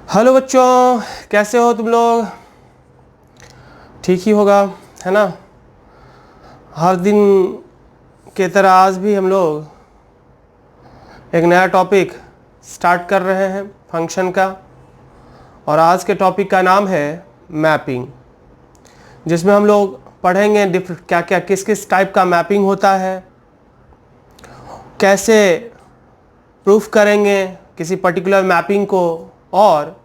Hello बच्चों, कैसे हो तुम लोग? ठीक ही होगा, है ना। हर दिन के तरह आज भी हम लोग एक नया टॉपिक स्टार्ट कर रहे हैं फंक्शन का। और आज के टॉपिक का नाम है मैपिंग, जिसमें हम लोग पढ़ेंगे क्या क्या किस किस टाइप का मैपिंग होता है, कैसे प्रूफ करेंगे किसी पर्टिकुलर मैपिंग को, और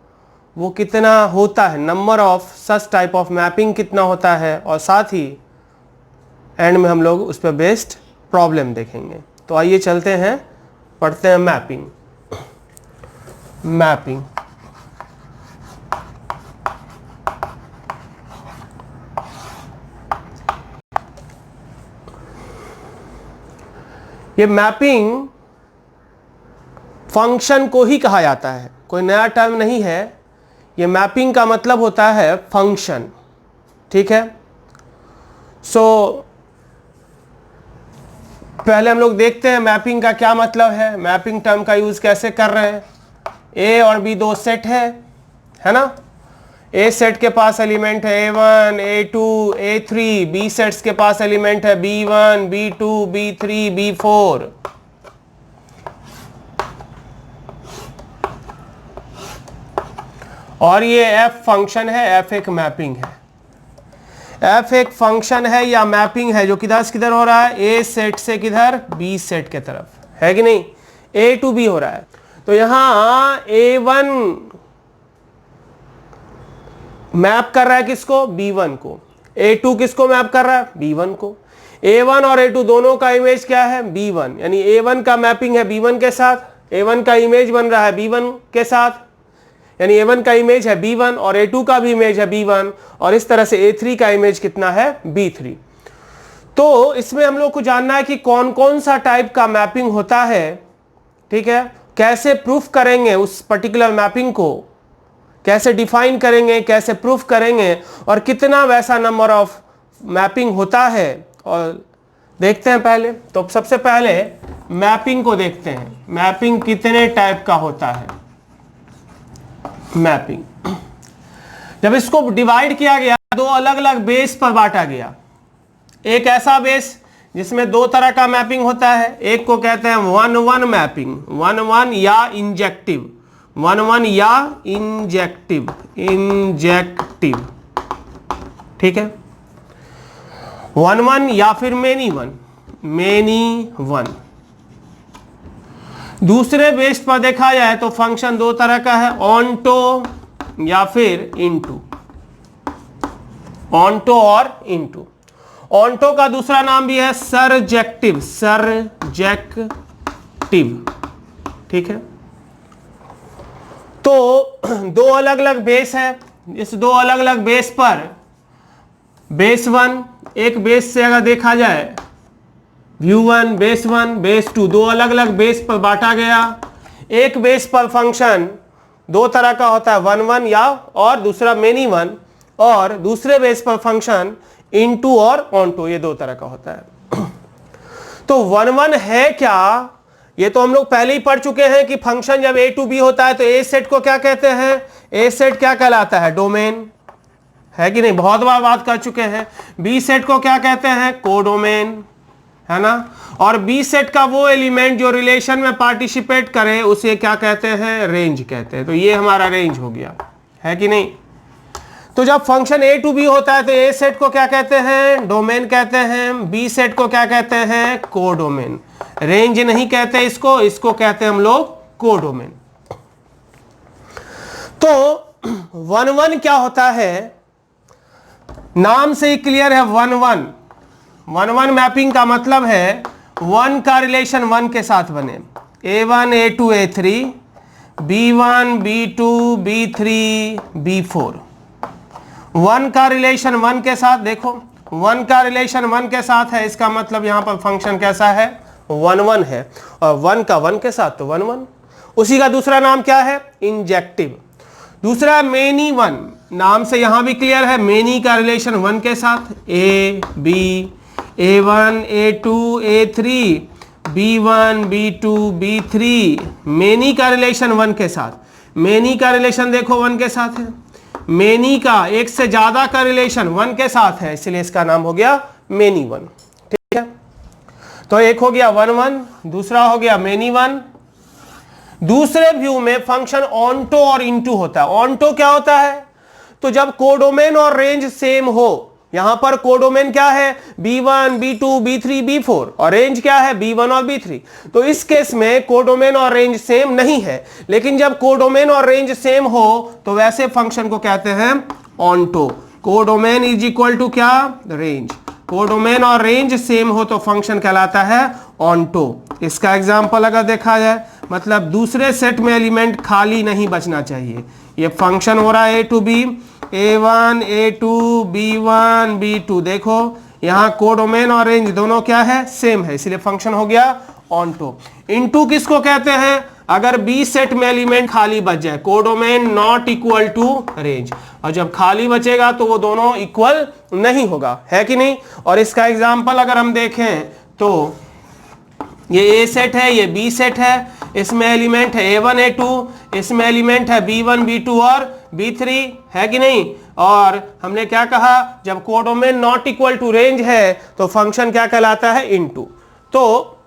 वो कितना होता है, number of such type of mapping कितना होता है, और साथ ही एंड में हम लोग उस पर बेस्ड प्रॉब्लम देखेंगे। तो आइए चलते हैं, पढ़ते हैं मैपिंग। ये मैपिंग फंक्शन को ही कहा जाता है, कोई नया टर्म नहीं है। ये मैपिंग का मतलब होता है फंक्शन, ठीक है। पहले हम लोग देखते हैं मैपिंग का क्या मतलब है, मैपिंग टर्म का यूज कैसे कर रहे हैं। ए और बी दो सेट है ना। ए सेट के पास एलिमेंट है A1, A2, A3, B sets के पास एलिमेंट है B1, B2, B3, B4। और ये f फंक्शन है, f एक मैपिंग है। f एक फंक्शन है या मैपिंग है जो किधर से किधर हो रहा है, a सेट से किधर, b सेट के तरफ, है कि नहीं। a टू b हो रहा है। तो यहां a1 मैप कर रहा है किसको, b1 को। a2 किसको मैप कर रहा है, b1 को। a1 और a2 दोनों का इमेज क्या है, b1, यानी a1 का मैपिंग है b1 के साथ, a1 का इमेज बन रहा है b1 के साथ, यानी A1 का इमेज है B1 और A2 का भी इमेज है B1, और इस तरह से A3 का इमेज कितना है, B3। तो इसमें हम लोग को जानना है कि कौन कौन सा टाइप का मैपिंग होता है, ठीक है। कैसे प्रूफ करेंगे उस पर्टिकुलर मैपिंग को, कैसे डिफाइन करेंगे, कैसे प्रूफ करेंगे, और कितना वैसा नंबर ऑफ मैपिंग होता है, और देखते हैं पहले। तो सबसे पहले मैपिंग को देखते हैं, मैपिंग कितने टाइप का होता है। मैपिंग जब इसको डिवाइड किया गया, दो अलग अलग बेस पर बांटा गया। एक ऐसा बेस जिसमें दो तरह का मैपिंग होता है, एक को कहते हैं 1-1 मैपिंग, 1-1 या इंजेक्टिव, 1-1 या इंजेक्टिव, ठीक है। 1-1 या फिर मेनी वन। दूसरे बेस पर देखा जाए तो फंक्शन दो तरह का है, ऑनटो या फिर इनटू, ऑनटो और इनटू। ऑनटो का दूसरा नाम भी है सरजेक्टिव, ठीक है। तो दो अलग अलग बेस है, इस दो अलग अलग बेस पर बेस 1, एक बेस से अगर देखा जाए U1, बेस 1, बेस 2, दो अलग अलग बेस पर बांटा गया। एक बेस पर फंक्शन दो तरह का होता है, 1-1 या और दूसरा मेनी वन, और दूसरे बेस पर फंक्शन इनटू और ऑनटू, ये दो तरह का होता है। तो 1-1 है क्या, ये तो हम लोग पहले ही पढ़ चुके हैं कि फंक्शन जब a टू b होता है तो a सेट को क्या कहते हैं, a सेट क्या कहलाता है, डोमेन, है कि नहीं, बहुत बार बात कर चुके हैं। b सेट को क्या कहते हैं, कोडोमेन, है ना। और बी सेट का वो एलिमेंट जो रिलेशन में पार्टिसिपेट करे उसे क्या कहते हैं, रेंज कहते हैं। तो ये हमारा रेंज हो गया, है कि नहीं। तो जब फंक्शन a टू b होता है तो a सेट को क्या कहते हैं, डोमेन कहते हैं, b सेट को क्या कहते हैं, कोडोमेन। रेंज नहीं कहते इसको कहते हैं हम लोग कोडोमेन। तो 1-1 क्या होता है, नाम से ही क्लियर है। 1-1 मैपिंग का मतलब है 1 का रिलेशन 1 के साथ बने, A1, A2, A3, B1, B2, B3, B4। 1 का रिलेशन 1 के साथ, देखो 1 का रिलेशन 1 के साथ है, इसका मतलब यहां पर फंक्शन कैसा है, 1-1 है, और 1 का 1 के साथ तो 1-1। उसी का दूसरा नाम क्या है, इंजेक्टिव। दूसरा मेनी वन, नाम से यहां भी क्लियर है, मेनी का रिलेशन 1 के साथ, A, B, A1, A2, A3, B1, B2, B3, many का रिलेशन 1 के साथ। मेनी का रिलेशन देखो 1 के साथ है, मेनी का एक से ज्यादा का रिलेशन 1 के साथ है, इसलिए इसका नाम हो गया मेनी 1। ठीक है, तो एक हो गया 1 1, दूसरा हो गया मेनी 1। दूसरे व्यू में फंक्शन ऑनटो और इनटू होता है। ऑनटो क्या होता है? तो जब कोडोमेन और रेंज सेम हो, यहां पर कोडोमेन क्या है? B1, B2, B3, B4 और रेंज क्या है? B1 और B3। तो इस केस में कोडोमेन और रेंज सेम नहीं है, लेकिन जब कोडोमेन और रेंज सेम हो तो वैसे फंक्शन को कहते हैं onto. Codomain is equal to क्या? रेंज। कोडोमेन और रेंज सेम हो तो फंक्शन कहलाता है ऑनटो। इसका एग्जांपल अगर देखा जाए, मतलब दूसरे सेट में एलिमेंट खाली नहीं बचना चाहिए। ये फंक्शन हो रहा है A to B, A1, A2, B1, B2। देखो यहां कोडोमेन और रेंज दोनों क्या है? सेम है, इसलिए फंक्शन हो गया ऑनटो। इनटू किसको कहते हैं? अगर बी सेट में एलिमेंट खाली बच जाए, codomain not equal to range, और जब खाली बचेगा तो वो दोनों इक्वल नहीं होगा, है कि नहीं? और इसका एग्जांपल अगर हम देखें तो ये ए सेट है, ये बी सेट है, इसमें एलिमेंट है A1, A2, इसमें एलिमेंट है B1, B2 और B3, है कि नहीं? और हमने क्या कहा? जब codomain not equal to range है तो फंक्शन क्या कहलाता है? इनटू। तो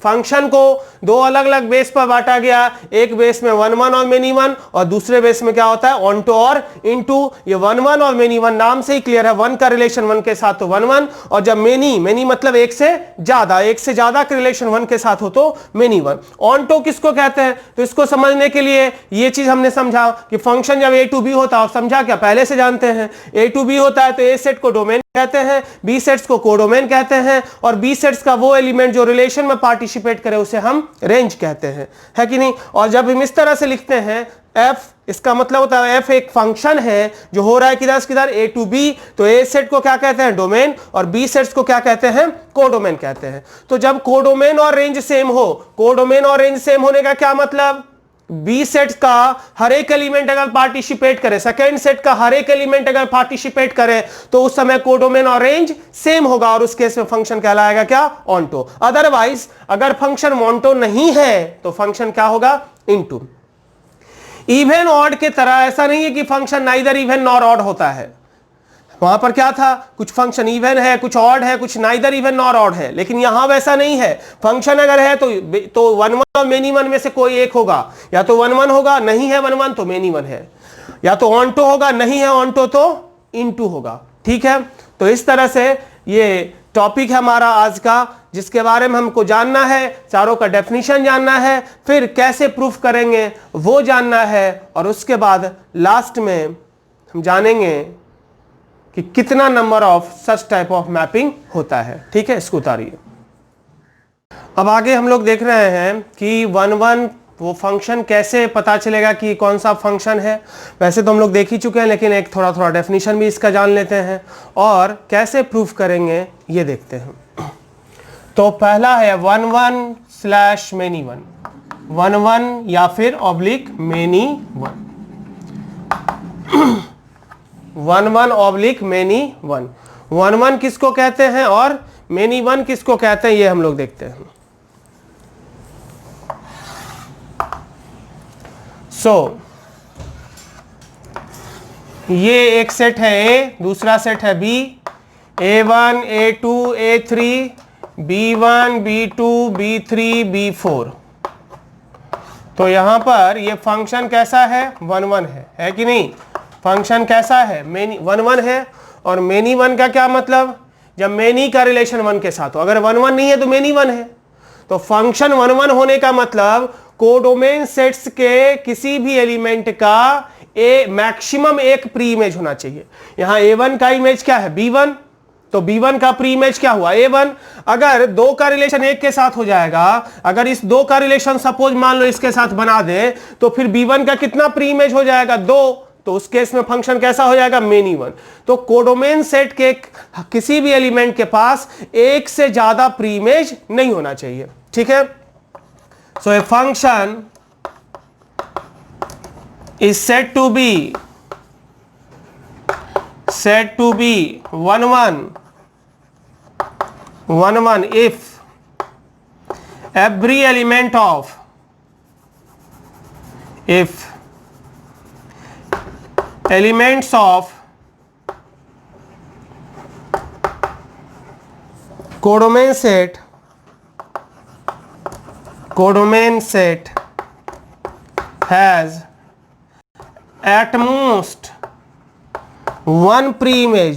फंक्शन को दो अलग अलग बेस पर बांटा गया, एक बेस में 1 1 और मेनी 1, और दूसरे बेस में क्या होता है? ऑनटो और इनटू। ये 1 1 और मेनी 1 नाम से ही क्लियर है, 1 का रिलेशन 1 के साथ तो 1 1, और जब मेनी मतलब एक से ज्यादा का रिलेशन 1 के साथ हो तो मेनी 1। ऑनटो किसको कहते हैं? तो इसको समझने के लिए ये चीज हमने समझा कि फंक्शन जब A to B होता है, समझा क्या? पहले से जानते हैं, A to B होता है तो A सेट को डोमेन कहते हैं, बी सेट्स को कोडोमेन कहते हैं, और बी सेट्स का वो एलिमेंट जो रिलेशन में पार्टिसिपेट करे उसे हम रेंज कहते हैं, है कि नहीं? और जब हम इस तरह से लिखते हैं f, इसका मतलब होता है f एक फंक्शन है जो हो रहा है किधर से किधर? A to B। तो A सेट को क्या कहते हैं? डोमेन, और B सेट्स को क्या कहते हैं? कोडोमेन कहते हैं। तो जब कोडोमेन और रेंज सेम हो, कोडोमेन और रेंज सेम होने का क्या मतलब? बी सेट का हर एक एलिमेंट अगर पार्टिसिपेट करे, सेकेंड सेट का हर एक एलिमेंट अगर पार्टिसिपेट करे, तो उस समय कोडोमेन और रेंज सेम होगा, और उस केस में फंक्शन कहलाएगा क्या? ऑनटो। अदरवाइज अगर फंक्शन ऑनटो नहीं है तो फंक्शन क्या होगा? इनटू। इवन ऑड के तरह ऐसा नहीं है कि function neither even nor odd होता है। वहां पर क्या था? कुछ फंक्शन इवन है, कुछ ऑड है, कुछ नाइदर इवन नॉर ऑड है, लेकिन यहां वैसा नहीं है। फंक्शन अगर है तो 1 1 और मेनी 1 में से कोई एक होगा, या तो 1 1 होगा, नहीं है 1 1 तो मेनी 1 है, या तो ऑनटो होगा, नहीं है ऑनटो तो इनटू होगा। ठीक है, तो इस तरह से ये टॉपिक है हमारा आज का, जिसके बारे में हमको जानना है, चारों का डेफिनेशन जानना है, फिर कैसे प्रूफ करेंगे वो जानना है, और उसके बाद लास्ट में हम जानेंगे कि कितना number of such type of mapping होता है। ठीक है, इसको उतारिए। अब आगे हम लोग देख रहे हैं कि 1 1 वो फंक्शन कैसे पता चलेगा कि कौन सा फंक्शन है। वैसे तो हम लोग देख ही चुके हैं, लेकिन एक थोड़ा डेफिनेशन भी इसका जान लेते हैं, और कैसे प्रूफ करेंगे ये देखते हैं। तो पहला है 1 1 / मेनी 1, 1 1 या फिर ऑब्लिक मेनी 1, 1 1 ऑब्लिक मेनी 1। 1 1 किसको कहते हैं और मेनी 1 किसको कहते हैं, ये हम लोग देखते हैं। ये एक सेट है A, दूसरा सेट है B, A1, A2, A3, B1, B2, B3, B4। तो यहां पर ये फंक्शन कैसा है? 1 1 है कि नहीं? फंक्शन कैसा है? मेनी 1 1 है। और मेनी 1 का क्या मतलब? जब मेनी का रिलेशन 1 के साथ हो, अगर 1 1 नहीं है तो मेनी 1 है। तो फंक्शन 1 1 होने का मतलब कोडोमेन सेट्स के किसी भी एलिमेंट का मैक्सिमम एक प्री इमेज होना चाहिए। यहां A1 का इमेज क्या है? B1, तो B1 का प्री इमेज क्या हुआ? A1। अगर 2 का रिलेशन 1 के साथ हो जाएगा, अगर इस 2 का रिलेशन सपोज मान लो इसके साथ बना दे, तो फिर B1 का कितना प्री इमेज हो जाएगा? 2। तो उस केस में फंक्शन कैसा हो जाएगा? मेनी 1। तो कोडोमेन सेट के किसी भी एलिमेंट के पास एक से ज्यादा प्री इमेज नहीं होना चाहिए। ठीक है, so a function is said to be 1 1 if every element of elements of codomain set has at most one pre-image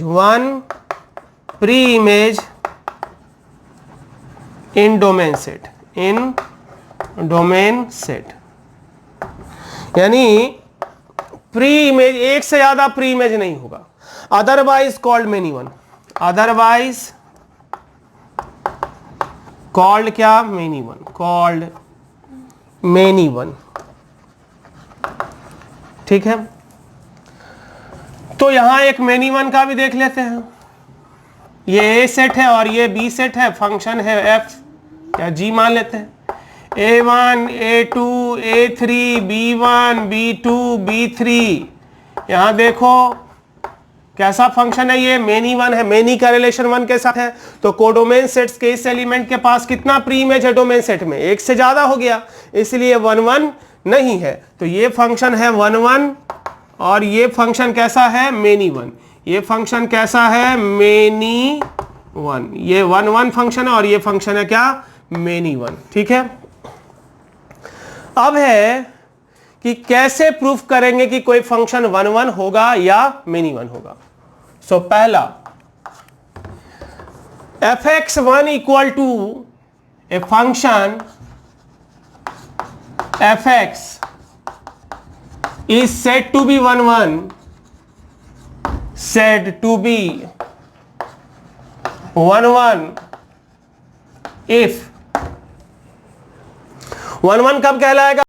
in domain set यानी प्री इमेज, एक से ज्यादा प्री इमेज नहीं होगा, otherwise called many one, otherwise called क्या, many one, called many one. ठीक है, तो यहां एक मेनी वन का भी देख लेते हैं। ये ए सेट है और ये बी सेट है, फंक्शन है एफ या जी मान लेते हैं, A1 A2 A3 B1 B2 B3। यहां देखो कैसा फंक्शन है, ये मेनी वन है, मेनी का रिलेशन वन के साथ है। तो कोडोमेन सेट्स के इस एलिमेंट के पास कितना प्री इमेज है डोमेन सेट में, एक से ज्यादा हो गया, इसलिए 1 1 नहीं है। तो ये फंक्शन है 1 1 और ये फंक्शन कैसा है, मेनी वन। ये फंक्शन कैसा है, मेनी वन। ये 1 1 फंक्शन है और ये फंक्शन है क्या, मेनी वन। ठीक है, अब है कि कैसे प्रूफ करेंगे कि कोई फंक्शन 1 1 होगा या मेनी वन होगा। सो पहला, fx1 equal to a function fx is said to be 1 1, said to be 1 1 if 1 1 कब कहलाएगा,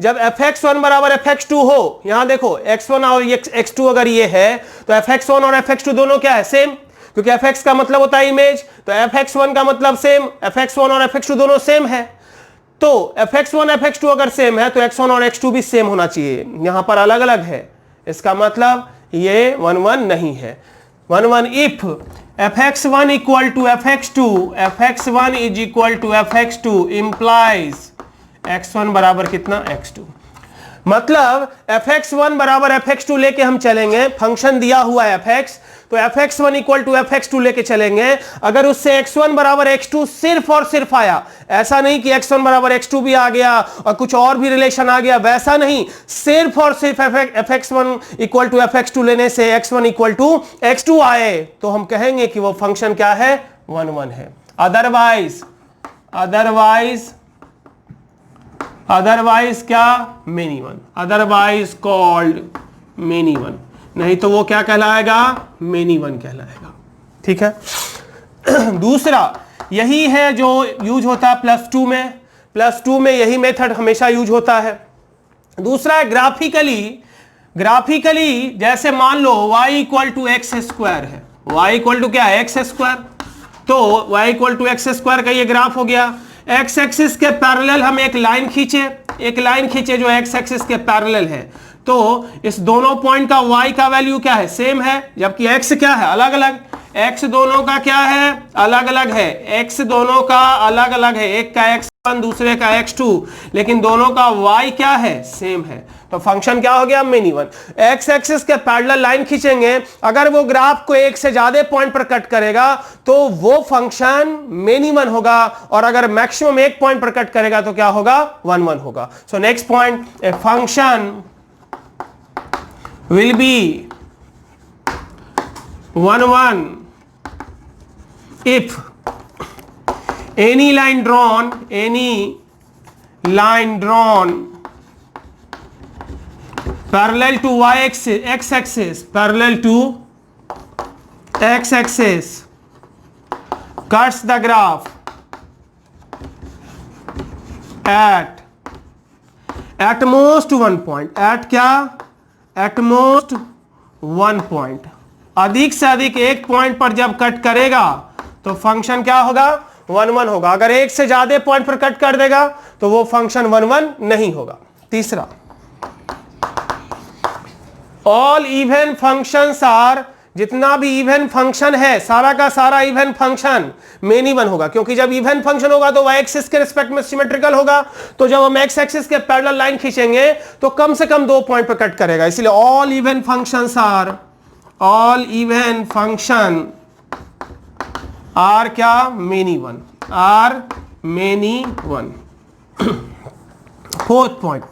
जब fx1 बराबर fx2 हो। यहां देखो x1 और x2 अगर ये है तो fx1 और fx2 दोनों क्या है, सेम, क्योंकि fx का मतलब होता है इमेज, तो fx1 का मतलब सेम, fx1 और fx2 दोनों सेम है। तो fx1 fx2 अगर सेम है तो x1 और x2 भी सेम होना चाहिए, यहां पर अलग अलग है, इसका मतलब ये 1 1 नहीं है। 1 1 if fx1 equal to fx2, fx1 is equal to fx2 implies x1 बराबर कितना, x2। मतलब fx1 बराबर fx2 लेके हम चलेंगे, फंक्शन दिया हुआ है fx, तो fx1 इक्वल टू fx2 लेके चलेंगे। अगर उससे x1 बराबर x2 सिर्फ और सिर्फ आया, ऐसा नहीं कि x1 बराबर x2 भी आ गया और कुछ और भी रिलेशन आ गया, वैसा नहीं, सिर्फ और सिर्फ fx1 इक्वल टू fx2 लेने से x1 इक्वल टू x2 आए तो हम कहेंगे कि वो फंक्शन क्या है, 1 1 है। अदरवाइज क्या, many one, otherwise called many one, नहीं तो वो क्या कहलाएगा, मेनी वन कहलाएगा। ठीक है, दूसरा यही है जो यूज होता है प्लस टू में यही मेथड हमेशा यूज होता है। दूसरा है ग्राफिकली जैसे मान लो y equal to x square है, y इक्वल टू क्या है, एक्स स्क्वायर, तो y equal to x square का ये ग्राफ हो गया। एक्स एक्सिस के पैरेलल हम एक लाइन खींचे जो एक्स एक्सिस के पैरेलल है, तो इस दोनों पॉइंट का y का वैल्यू क्या है, सेम है, जबकि x क्या है, अलग अलग। x दोनों का क्या है, अलग अलग है, x दोनों का अलग अलग है, एक का x1 दूसरे का x2, लेकिन दोनों का y क्या है, सेम है। तो फंक्शन क्या हो गया, मेनी वन। x एक्सिस के पैरेलल लाइन खींचेंगे, अगर वो ग्राफ को एक से ज्यादा पॉइंट पर कट करेगा तो वो फंक्शन मेनी वन होगा, और अगर मैक्सिमम एक पॉइंट पर कट करेगा तो क्या होगा, 1 1 होगा। So next point, a function will be 1 1 if any line drawn parallel to x axis cuts the graph at most 1 point, at क्या, एट मोस्ट 1 पॉइंट, अधिक से अधिक एक पॉइंट पर जब कट करेगा तो फंक्शन क्या होगा, 1 1 होगा। अगर एक से ज्यादा पॉइंट पर कट कर देगा तो वो फंक्शन 1 1 नहीं होगा। तीसरा, ऑल इवन फंक्शंस आर जितना भी इवन फंक्शन है सारा का सारा इवन फंक्शन मेन इवन होगा, क्योंकि जब इवन फंक्शन होगा तो y एक्सिस के रिस्पेक्ट में सिमेट्रिकल होगा, तो जब हम x एक्सिस के पैरेलल लाइन खींचेंगे तो कम से कम 2 पॉइंट पर कट करेगा, इसलिए ऑल इवन फंक्शन आर क्या many one, are many one. Fourth point,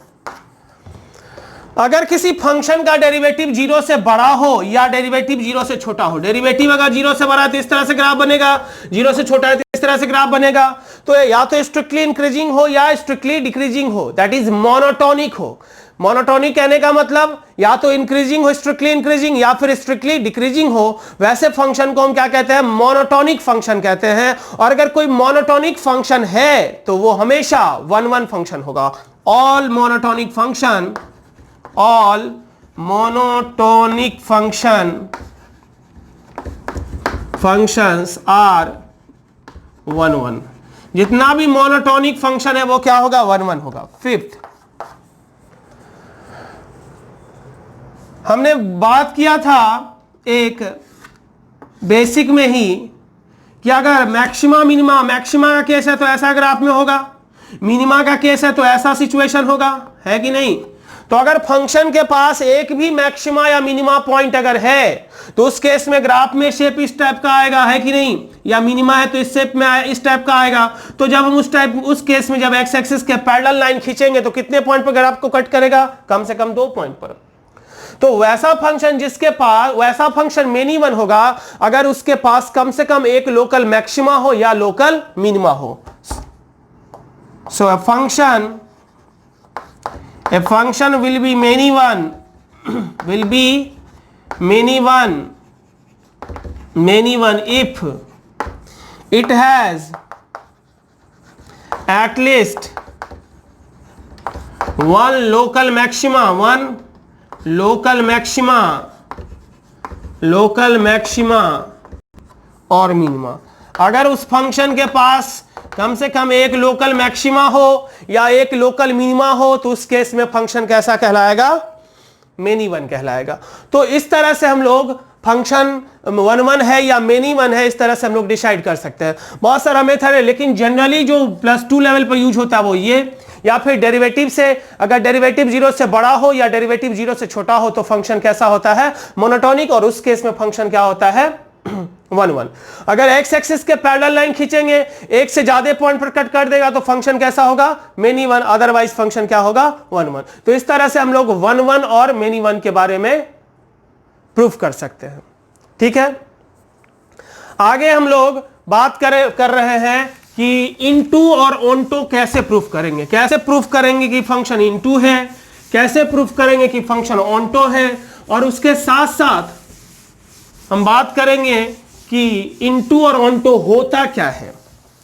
अगर किसी फंक्शन का डेरिवेटिव 0 से बड़ा हो या डेरिवेटिव 0 से छोटा हो, डेरिवेटिव अगर 0 से बड़ा है तो इस तरह से ग्राफ बनेगा, 0 से छोटा है तो इस तरह से ग्राफ बनेगा, तो या तो स्ट्रिक्टली इंक्रीजिंग हो या स्ट्रिक्टली डिक्रीजिंग हो, दैट इज मोनोटोनिक हो। मोनोटोनिक कहने का मतलब या तो इंक्रीजिंग हो, स्ट्रिक्टली इंक्रीजिंग, या फिर स्ट्रिक्टली डिक्रीजिंग हो, वैसे फंक्शन को हम क्या कहते हैं, मोनोटोनिक फंक्शन कहते हैं। और अगर कोई मोनोटोनिक फंक्शन है तो वो हमेशा 1-1 फंक्शन होगा। ऑल मोनोटोनिक फंक्शंस आर 1-1, जितना भी मोनोटोनिक फंक्शन है वो क्या होगा, 1-1 होगा। फिफ्थ, हमने बात किया था एक बेसिक में ही कि अगर मैक्सिमा मिनिमा, मैक्सिमा का केस है तो ऐसा ग्राफ में होगा, मिनिमा का केस है तो ऐसा सिचुएशन होगा, है कि नहीं। तो अगर फंक्शन के पास एक भी मैक्सिमा या मिनिमा पॉइंट अगर है तो उस केस में ग्राफ में शेप इस टाइप का आएगा, है कि नहीं, या मिनिमा है तो इस शेप में इस टाइप का आएगा। तो जब हम उस केस में जब एक्स एक्सिस के पैरेलल लाइन खींचेंगे तो कितने पॉइंट पर ग्राफ को कट करेगा, कम से कम 2 पॉइंट पर। तो वैसा फंक्शन जिसके पास, वैसा फंक्शन मेन इवन होगा अगर उसके पास कम से कम एक लोकल मैक्सिमा हो या लोकल मिनिमा हो। सो a function will be many one if it has at least one local maxima और मिनिमा। अगर उस फंक्शन के पास कम से कम एक लोकल मैक्सिमा हो या एक लोकल मिनिमा हो तो उस केस में फंक्शन कैसा कहलाएगा, मेन इवन कहलाएगा। तो इस तरह से हम लोग फंक्शन 1-1 है या मेन इवन है, इस तरह से हम लोग डिसाइड कर सकते हैं। बहुत सारा मेथड है, लेकिन जनरली जो +2 लेवल पर यूज होता है वो ये, या फिर डेरिवेटिव से, अगर डेरिवेटिव 0 से बड़ा हो या डेरिवेटिव 0 से छोटा हो तो फंक्शन कैसा होता है, मोनोटोनिक, और उस केस में फंक्शन क्या होता है, 1-1। अगर एक्स एक्सिस के पैरेलल लाइन खींचेंगे, एक से ज्यादा पॉइंट पर कट कर देगा तो फंक्शन कैसा होगा, मेन इवन, अदरवाइज फंक्शन क्या होगा, 1-1। तो इस तरह से हम लोग 1-1 और मेन इवन के बारे में प्रूफ कर सकते हैं। ठीक है, आगे हम लोग बात कर रहे हैं कि इनटू और ऑनटू कैसे प्रूफ करेंगे, कैसे प्रूफ करेंगे कि फंक्शन इनटू है, कैसे प्रूफ करेंगे कि फंक्शन ऑनटू है, और उसके साथ साथ हम बात करेंगे कि इनटू और ऑनटू होता क्या है।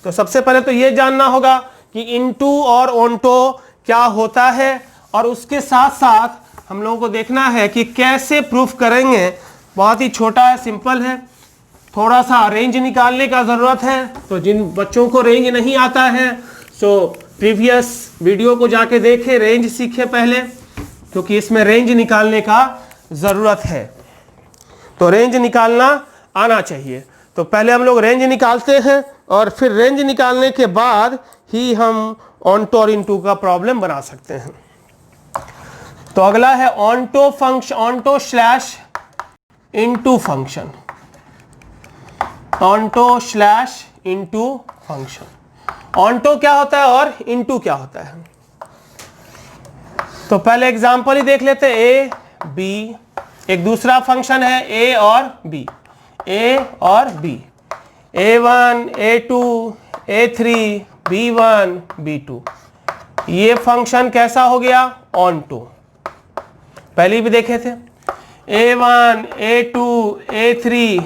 तो सबसे पहले तो यह जानना होगा कि इनटू और ऑनटू क्या होता है, और उसके साथ साथ हम लोगों को देखना है कि कैसे प्रूफ करेंगे। बहुत ही छोटा है, सिंपल है, थोड़ा सा रेंज निकालने का ज़रूरत है। तो जिन बच्चों को रेंज नहीं आता है सो प्रीवियस वीडियो को जाके देखें, रेंज सीखे पहले, क्योंकि इसमें रेंज निकालने का ज़रूरत है। तो रेंज निकालना आना चाहिए। तो पहले हम लोग रेंज निकालते हैं और फिर रेंज निकालने के बाद ही हम ऑनटू और इनटू का प्रॉब्लम बना सकते हैं। तो अगला है onto function, onto slash into function, onto slash into function. Onto क्या होता है और इनटू क्या होता है, तो पहले एग्जांपल ही देख लेते हैं। ए बी, एक दूसरा फंक्शन है ए और बी, ए और B, a1 a2 a3 b1 b2, ये फंक्शन कैसा हो गया, ऑनटू। पहले भी देखे थे a1 a2 a3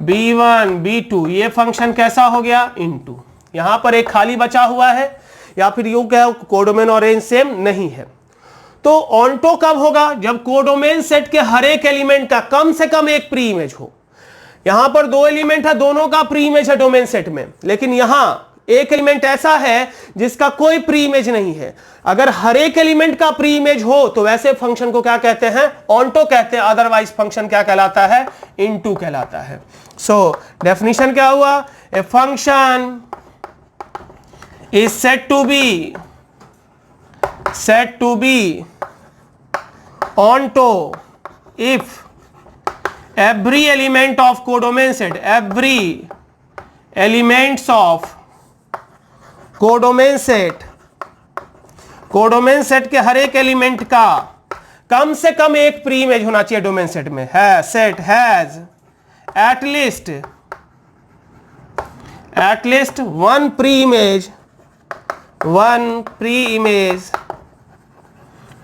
b1 b2, ये फंक्शन कैसा हो गया, इनटू। यहां पर एक खाली बचा हुआ है, या फिर यूं कहो कोडोमेन और रेंज सेम नहीं है। तो ऑनटू कब होगा, जब कोडोमेन सेट के हर एक एलिमेंट का कम से कम एक प्री इमेज हो। यहां पर 2 एलिमेंट है, दोनों का प्री इमेज है डोमेन सेट में, लेकिन यहां एक एलिमेंट ऐसा है जिसका कोई प्री इमेज नहीं है। अगर हर एक एलिमेंट का प्री इमेज हो तो वैसे फंक्शन को क्या कहते हैं, ऑन्टो कहते हैं, अदरवाइज फंक्शन क्या कहलाता है, इनटू कहलाता है। सो डेफिनेशन क्या हुआ, a function is said to be onto if every element of codomain set, every elements of codomain set के हर एक एलिमेंट का कम से कम एक प्री इमेज होना चाहिए डोमेन सेट में, है set has at least one pre image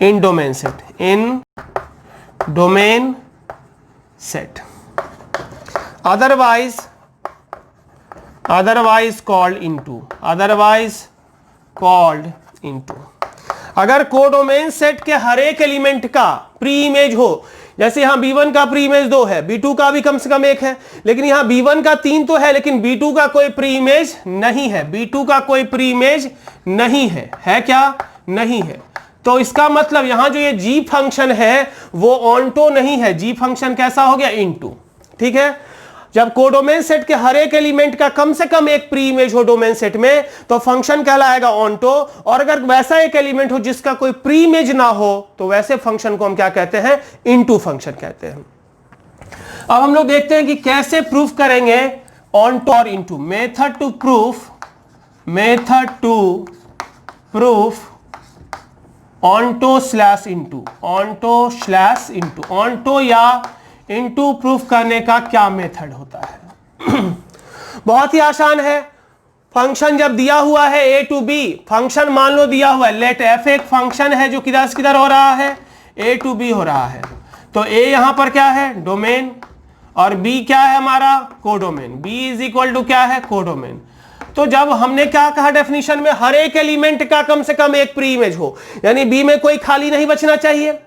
in domain set, otherwise called into। अगर कोडोमेन सेट के हर एक एलिमेंट का प्री इमेज हो, जैसे यहां B1 का प्री इमेज 2 है, B2 का भी कम से कम 1 है, लेकिन यहां B1 का 3 तो है, लेकिन B2 का कोई प्री इमेज नहीं है, B2 का कोई प्री इमेज नहीं है क्या, नहीं है। तो इसका मतलब यहां जो ये जी फंक्शन है वो ऑन्टो नहीं है, जी फंक्शन कैसा हो गया, इनटू। ठीक है, जब कोडोमेन सेट के हर एक एलिमेंट का कम से कम एक प्री इमेज हो डोमेन सेट में तो फंक्शन कहलाएगा ऑन्टो, और अगर वैसा एक एलिमेंट हो जिसका कोई प्री इमेज ना हो तो वैसे फंक्शन को हम क्या कहते हैं, इनटू फंक्शन कहते हैं। अब हम लोग देखते हैं कि कैसे प्रूफ करेंगे ऑन्टो और into. Method to proof onto slash into, onto या इनटू प्रूफ करने का क्या मेथड होता है। बहुत ही आसान है। फंक्शन जब दिया हुआ है ए टू बी, फंक्शन मान लो दिया हुआ है, लेट एफ एक फंक्शन है जो किधर से किधर हो रहा है, ए टू बी हो रहा है। तो ए यहां पर क्या है, डोमेन, और बी क्या है हमारा, codomain. B is equal to क्या है, कोडोमेन। तो जब हमने क्या कहा डेफिनेशन में, हर एक एलिमेंट का कम से कम एक प्री इमेज हो, यानी बी में कोई खाली नहीं बचना चाहिए,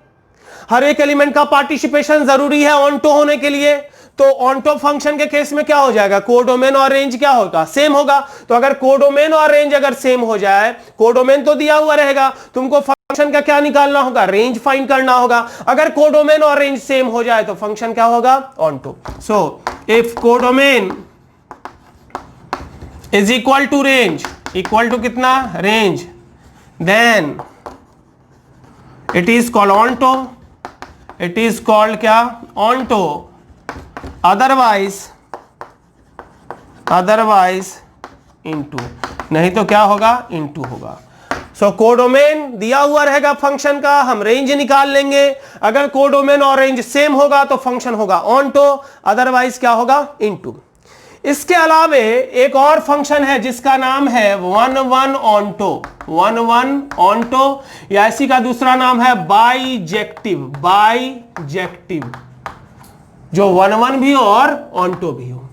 हर एक एलिमेंट का पार्टिसिपेशन जरूरी है ऑन्टो होने के लिए। तो ऑन्टो फंक्शन के केस में क्या हो जाएगा, कोडोमेन और रेंज क्या होगा, सेम होगा। तो अगर कोडोमेन और रेंज अगर सेम हो जाए, कोडोमेन तो दिया हुआ रहेगा, तुमको फंक्शन का क्या निकालना होगा, रेंज फाइंड करना होगा। अगर कोडोमेन और रेंज सेम हो जाए तो फंक्शन क्या होगा, onto. So if codomain is equal to range, equal to कितना, range, then it is called onto, it is called क्या, ऑन्टो। अदरवाइज इनटू, नहीं तो क्या होगा, इनटू होगा। सो कोडोमेन दिया हुआ रहेगा फंक्शन का, हम रेंज निकाल लेंगे। अगर कोडोमेन और रेंज सेम होगा तो फंक्शन होगा ऑन्टो, अदरवाइज क्या होगा, इनटू। इसके अलावे एक और फंक्शन है जिसका नाम है वन वन ऑन्टो, या इसी का दूसरा नाम है बाइजेक्टिव, जो वन वन भी हो और ऑन्टो भी हो।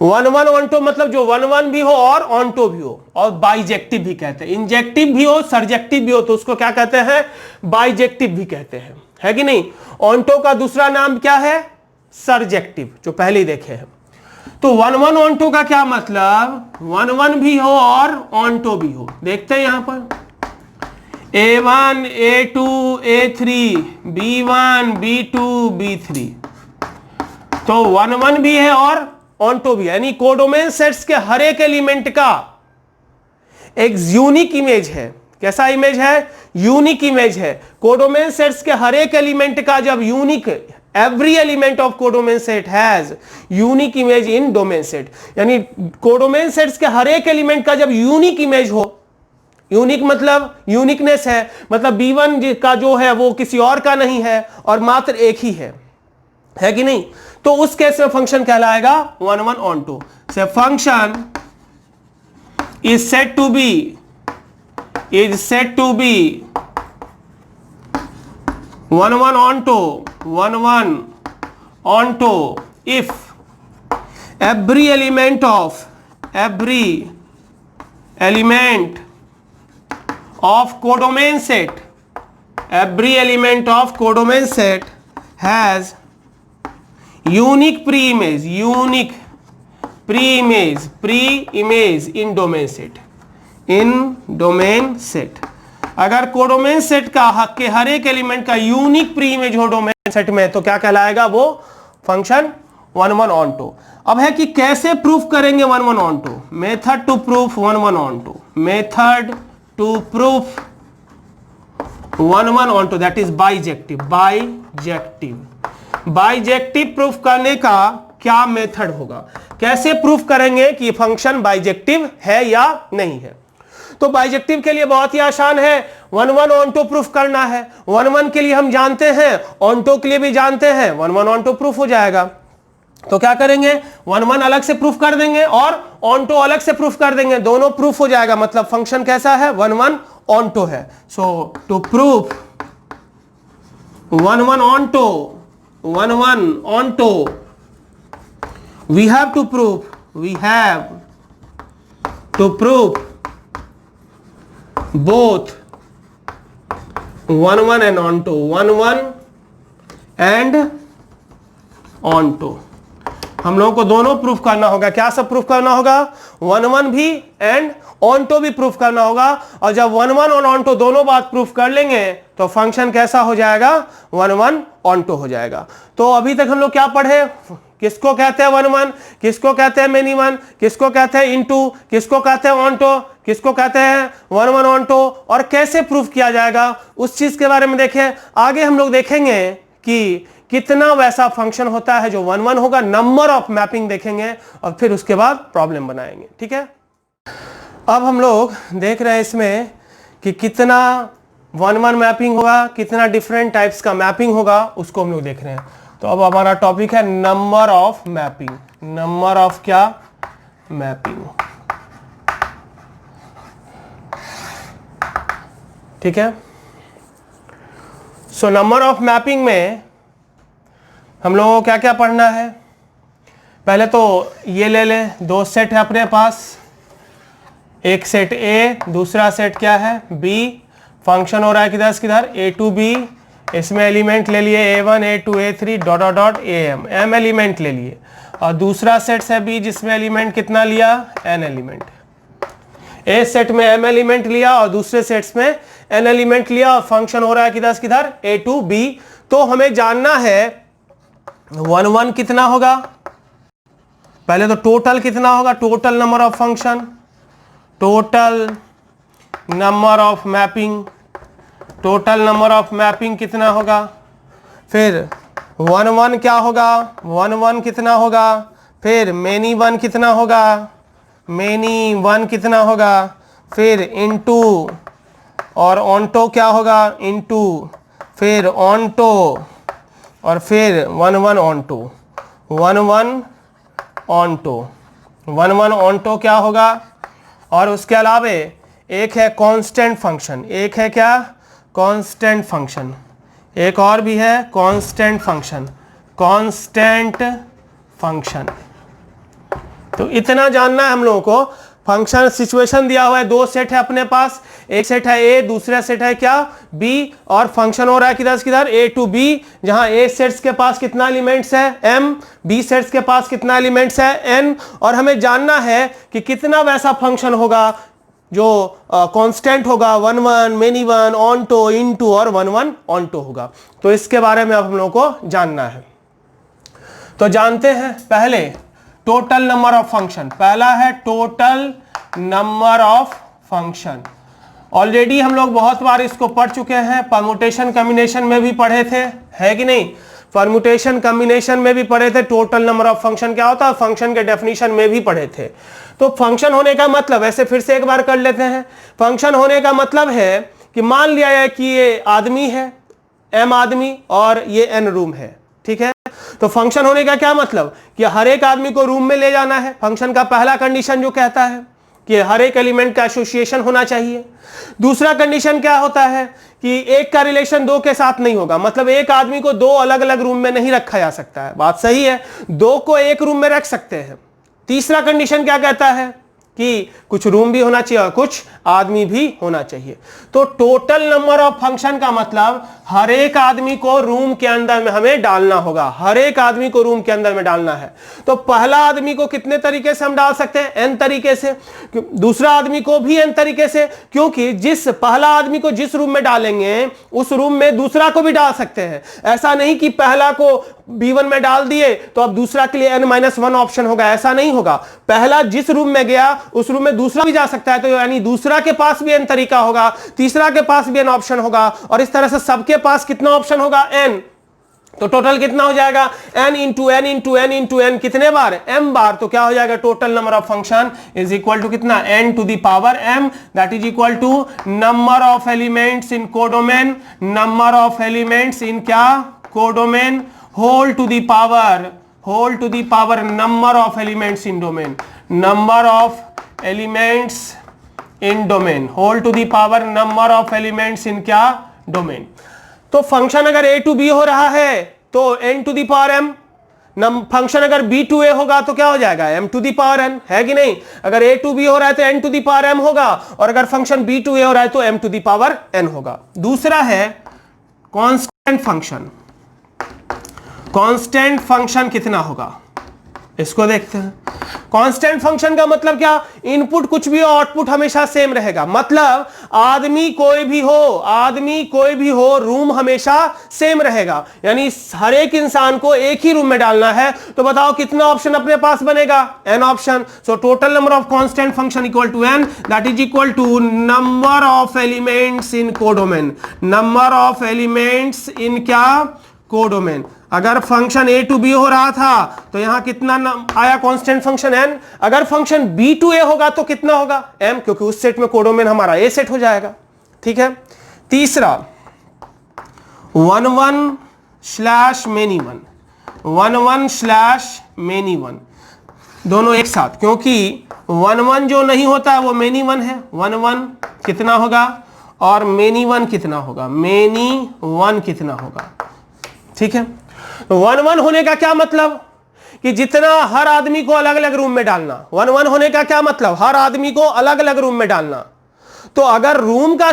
वन वन ऑन्टो मतलब जो वन वन भी हो और ऑन्टो भी हो, और बाइजेक्टिव भी कहते हैं। इंजेक्टिव भी हो, सर्जेक्टिव भी हो तो उसको क्या कहते हैं, बाइजेक्टिव भी कहते हैं, है कि नहीं। ऑन्टो का दूसरा नाम क्या है, सर्जेक्टिव, जो पहले ही देखे हैं। तो वन वन ऑन्टो का क्या मतलब, वन वन भी हो और ऑन्टो भी हो। देखते हैं यहां पर A1 A2 A3 B1 B2 B3, तो वन वन भी है और ऑन्टो भी है, यानी कोडोमेन सेट्स के हर एक एलिमेंट का एक यूनिक इमेज है। कैसा इमेज है, यूनिक इमेज है। कोडोमेन सेट्स के हर एक एलिमेंट का जब unique, every element of codomain set has unique image in domain set, यानी कोडोमेन सेट्स के हर एक एलिमेंट का जब यूनिक इमेज हो, यूनिक मतलब यूनिकनेस है, मतलब B1 का जो है वो किसी और का नहीं है और मात्र एक ही है कि नहीं। तो उस केस में फंक्शन कहलाएगा वन वन ऑन्टो। से function is said to be one one onto if every element of codomain set has unique pre image in domain set, in domain set. अगर कोडोमेन सेट का के हर एक element का unique pre image हो domain set में तो क्या कहलाएगा? वो फंक्शन 1 1 ऑन टू। अब है कि कैसे प्रूफ करेंगे 1 1 onto? Method to proof 1 1 onto, method to proof 1 1 onto, that is bijective. Bijective proof करने का क्या मेथड होगा? कैसे प्रूफ करेंगे कि फंक्शन बाइजेक्टिव है या नहीं है? तो बाइजेक्टिव के लिए बहुत ही आसान है, 1 1 ऑन टू प्रूफ करना है। 1 1 के लिए हम जानते हैं, ऑन टू के लिए भी जानते हैं, 1 1 ऑन टू प्रूफ हो जाएगा। तो क्या करेंगे? 1 1 अलग से प्रूफ कर देंगे और ऑन टू अलग से प्रूफ कर देंगे, दोनों प्रूफ हो जाएगा। मतलब फंक्शन कैसा है? 1 1 ऑन टू है। So to proof 1 1 onto, 1 1 onto, we have to prove both 1 1 and on to, 1 1 and on to। हम लोगों को दोनों प्रूफ करना होगा। क्या सब प्रूफ करना होगा? 1 1 भी एंड ऑन टू भी प्रूफ करना होगा। और जब 1 1 और ऑन टू दोनों बात प्रूफ कर लेंगे तो फंक्शन कैसा हो जाएगा? 1 1 ऑन टू हो जाएगा। तो अभी तक हम लोग क्या पढ़े? किसको कहते हैं 1 1, किसको कहते हैं मेनी वन, किसको कहते हैं इनटू, किसको कहते हैं ऑन टू, किसको कहते हैं 1 1 ऑन टू, और कैसे प्रूफ किया जाएगा उस चीज के बारे में देखें। आगे हम लोग देखेंगे कि कितना वैसा फंक्शन होता है जो 1 1 होगा, नंबर ऑफ मैपिंग देखेंगे और फिर उसके बाद प्रॉब्लम बनाएंगे। ठीक है, अब हम लोग देख रहे हैं इसमें कि कितना 1 1 मैपिंग होगा, कितना डिफरेंट टाइप्स का मैपिंग होगा, उसको हम लोग देख रहे हैं। तो अब हमारा टॉपिक है number of mapping. Number of क्या? मैपिंग। ठीक है, सो नंबर ऑफ मैपिंग में हम लोगों को क्या क्या पढ़ना है? पहले तो ये ले लें, दो सेट है अपने पास, एक सेट ए, दूसरा सेट क्या है? बी। फंक्शन हो रहा है किधर से किधर? ए टू बी। इसमें एलिमेंट ले लिए A1 A2 A3 dot dot dot AM, m element ले लिए। और दूसरा सेट है B जिसमें एलिमेंट कितना लिया? n element. ए सेट में m एलिमेंट लिया और दूसरे सेट्स में n एलिमेंट लिया और फंक्शन हो रहा है किधर से किधर? A to B। तो हमें जानना है 1 1 कितना होगा? पहले तो टोटल कितना होगा? Total number of function, total number of mapping, total number of mapping कितना होगा? फिर 1 1 क्या होगा? 1 1 कितना होगा? फिर मेनी वन कितना होगा? मेनी वन कितना होगा? फिर इनटू और ऑनटो क्या होगा? इनटू, फिर ऑनटो और फिर 1 1 ऑनटो, 1 1 ऑनटो, 1 1 ऑनटो क्या होगा? और उसके अलावा एक है कांस्टेंट फंक्शन, एक है क्या? Constant function. एक और भी है कांस्टेंट फंक्शन, कांस्टेंट फंक्शन। तो इतना जानना है हम लोगों को। फंक्शन सिचुएशन दिया हुआ है, दो सेट है अपने पास, एक सेट है ए, दूसरा सेट है क्या? बी। और फंक्शन हो रहा है किधर से किधर? ए टू बी, जहां ए सेट्स के पास कितना एलिमेंट्स है? m, बी सेट्स के पास कितना एलिमेंट्स है? n। और हमें जानना है कि कितना वैसा फंक्शन होगा जो कांस्टेंट होगा, 1 1, many one, onto, into और 1 1 ऑन टू होगा। तो इसके बारे में अब हम लोग को जानना है। तो जानते हैं पहले टोटल नंबर ऑफ फंक्शन। पहला है total number of function. Already हम लोग बहुत बार इसको पढ़ चुके हैं, परमुटेशन कॉम्बिनेशन में भी पढ़े थे, है कि नहीं? परमुटेशन कॉम्बिनेशन में भी पढ़े थे टोटल नंबर ऑफ फंक्शन क्या होता है, फंक्शन के डेफिनेशन में भी पढ़े थे। तो फंक्शन होने का मतलब, ऐसे फिर से एक बार कर लेते हैं। फंक्शन होने का मतलब है कि मान लिया जाए कि ये आदमी है, m आदमी, और ये n रूम है। ठीक है, तो फंक्शन होने का क्या मतलब? कि हर एक आदमी को रूम में ले जाना है। फंक्शन का पहला कंडीशन जो कहता है कि हर एक एलिमेंट का एसोसिएशन होना चाहिए। दूसरा कंडीशन क्या होता है कि एक का रिलेशन दो के साथ नहीं होगा, मतलब एक आदमी को दो अलग अलग रूम में नहीं रखा जा सकता है। बात सही है, दो को एक रूम में रख सकते हैं। तीसरा कंडीशन क्या कहता है? कि कुछ रूम भी होना चाहिए और कुछ आदमी भी होना चाहिए। तो टोटल नंबर ऑफ फंक्शन का मतलब हर एक आदमी को रूम के अंदर में हमें डालना होगा, हर एक आदमी को रूम के अंदर में डालना है। तो पहला आदमी को कितने तरीके से हम डाल सकते हैं? n तरीके से। दूसरा आदमी को भी n तरीके से, क्योंकि जिस पहला आदमी को जिस रूम में डालेंगे उस रूम में दूसरा को भी डाल सकते हैं। ऐसा नहीं कि पहला को B1 में डाल दिए तो अब दूसरा के लिए n-1 ऑप्शन होगा, ऐसा नहीं होगा। पहला जिस रूम में गया उस रूम में दूसरा भी जा सकता है, तो यानी दूसरा के पास भी n तरीका होगा, तीसरा के पास भी n ऑप्शन होगा, और इस तरह से सबके पास कितना ऑप्शन होगा? n। तो टोटल कितना हो जाएगा? n into n into n into n, कितने बार? m बार। तो क्या हो जाएगा? Total number of function is equal to कितना? n to the power m, that is equal to number of elements in codomain, number of elements in क्या? Codomain, whole to the power number of elements in domain, number of elements in domain, whole to the power number of elements in क्या? Domain. तो function अगर a to b हो रहा है तो n to the power m, फंक्शन अगर b to a होगा तो क्या हो जाएगा? m to the power n, है कि नहीं? अगर a टू b हो रहा है तो n to the power m होगा, और अगर फंक्शन b टू a हो रहा है तो m to the power n होगा। दूसरा है कांस्टेंट फंक्शन। कांस्टेंट फंक्शन कितना होगा इसको देखते हैं। कांस्टेंट फंक्शन का मतलब क्या? इनपुट कुछ भी हो, आउटपुट हमेशा सेम रहेगा। मतलब आदमी कोई भी हो, रूम हमेशा सेम रहेगा, यानी हर एक इंसान को एक ही रूम में डालना है। तो बताओ कितना ऑप्शन अपने पास बनेगा? n ऑप्शन। So total number of constant function equal to n, that is equal to number of elements in codomain, number of elements in क्या? कोडोमेन। अगर फंक्शन a टू b हो रहा था तो यहां कितना आया कांस्टेंट फंक्शन n। अगर फंक्शन b टू a होगा तो कितना होगा? m, क्योंकि उस सेट में कोडोमेन हमारा a सेट हो जाएगा। ठीक है। तीसरा 11/many1, 11/many1 दोनों एक साथ, क्योंकि 1 जो नहीं होता है वो many1 है। 1 कितना होगा और many1 कितना होगा? many1 कितना होगा? ठीक है। 1 होने का क्या मतलब? कि जितना हर आदमी को अलग अलग रूम में डालना। 1 होने का क्या मतलब? हर आदमी को अलग अलग रूम में डालना। तो अगर रूम का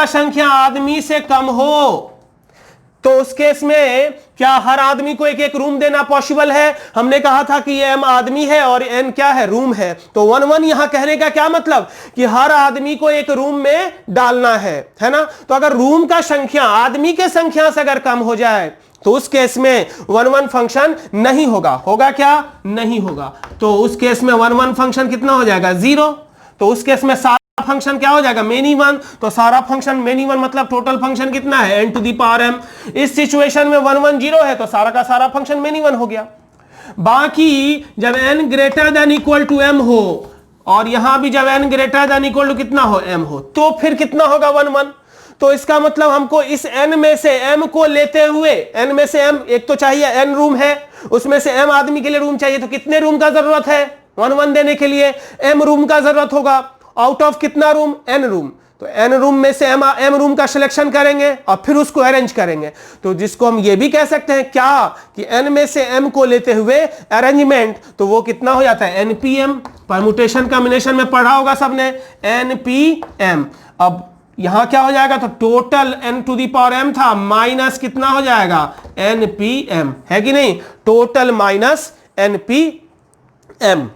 संख्या आदमी से कम हो तो उस केस में क्या हर आदमी को एक एक रूम देना पॉसिबल है? हमने कहा था कि m आदमी है और n क्या है? रूम है। तो 1 यहां कहने का क्या मतलब? कि हर आदमी को एक रूम में डालना है ना? तो अगर रूम का संख्या आदमी के संख्या से अगर कम हो जाए तो उस केस में 1 फंक्शन नहीं होगा। होगा क्या? नहीं होगा। तो उस केस में 1 फंक्शन कितना हो जाएगा? 0। तो उस केस में सारा फंक्शन क्या हो जाएगा? many1। तो सारा फंक्शन many1 मतलब टोटल फंक्शन कितना है? n to the power m। इस सिचुएशन में 1 1 0 है तो सारा का सारा फंक्शन many1 हो गया। बाकी जब n greater than equal to m हो, और यहां भी जब n greater than equal to कितना हो? m हो, तो फिर कितना होगा? 1 1। तो इसका मतलब हमको इस n में से m को लेते हुए, n में से m एक तो चाहिए, n रूम है, उसमें से m आदमी के लिए रूम चाहिए, तो कितने रूम का जरूरत है? 1 1 देने के लिए m रूम का जरूरत होगा। आउट ऑफ कितना रूम? n room. तो n रूम में से m रूम का सिलेक्शन करेंगे और फिर उसको अरेंज करेंगे। तो जिसको हम ये भी कह सकते हैं क्या कि n में से m को लेते हुए अरेंजमेंट, तो वो कितना हो जाता है? npm। परम्यूटेशन कॉम्बिनेशन में पढ़ा होगा सबने, npm। अब यहां क्या हो जाएगा? तो total n to the power m था, माइनस कितना हो जाएगा? npm, है कि नहीं? Total minus npm।